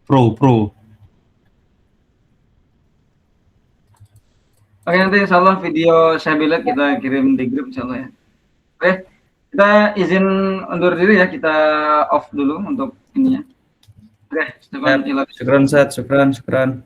Pro. Oke, nanti insya Allah video saya bilang kita kirim di grup insya Allah ya. Oke, kita izin undur diri ya, kita off dulu untuk ininya. Oke, Syukran Ustaz, syukran.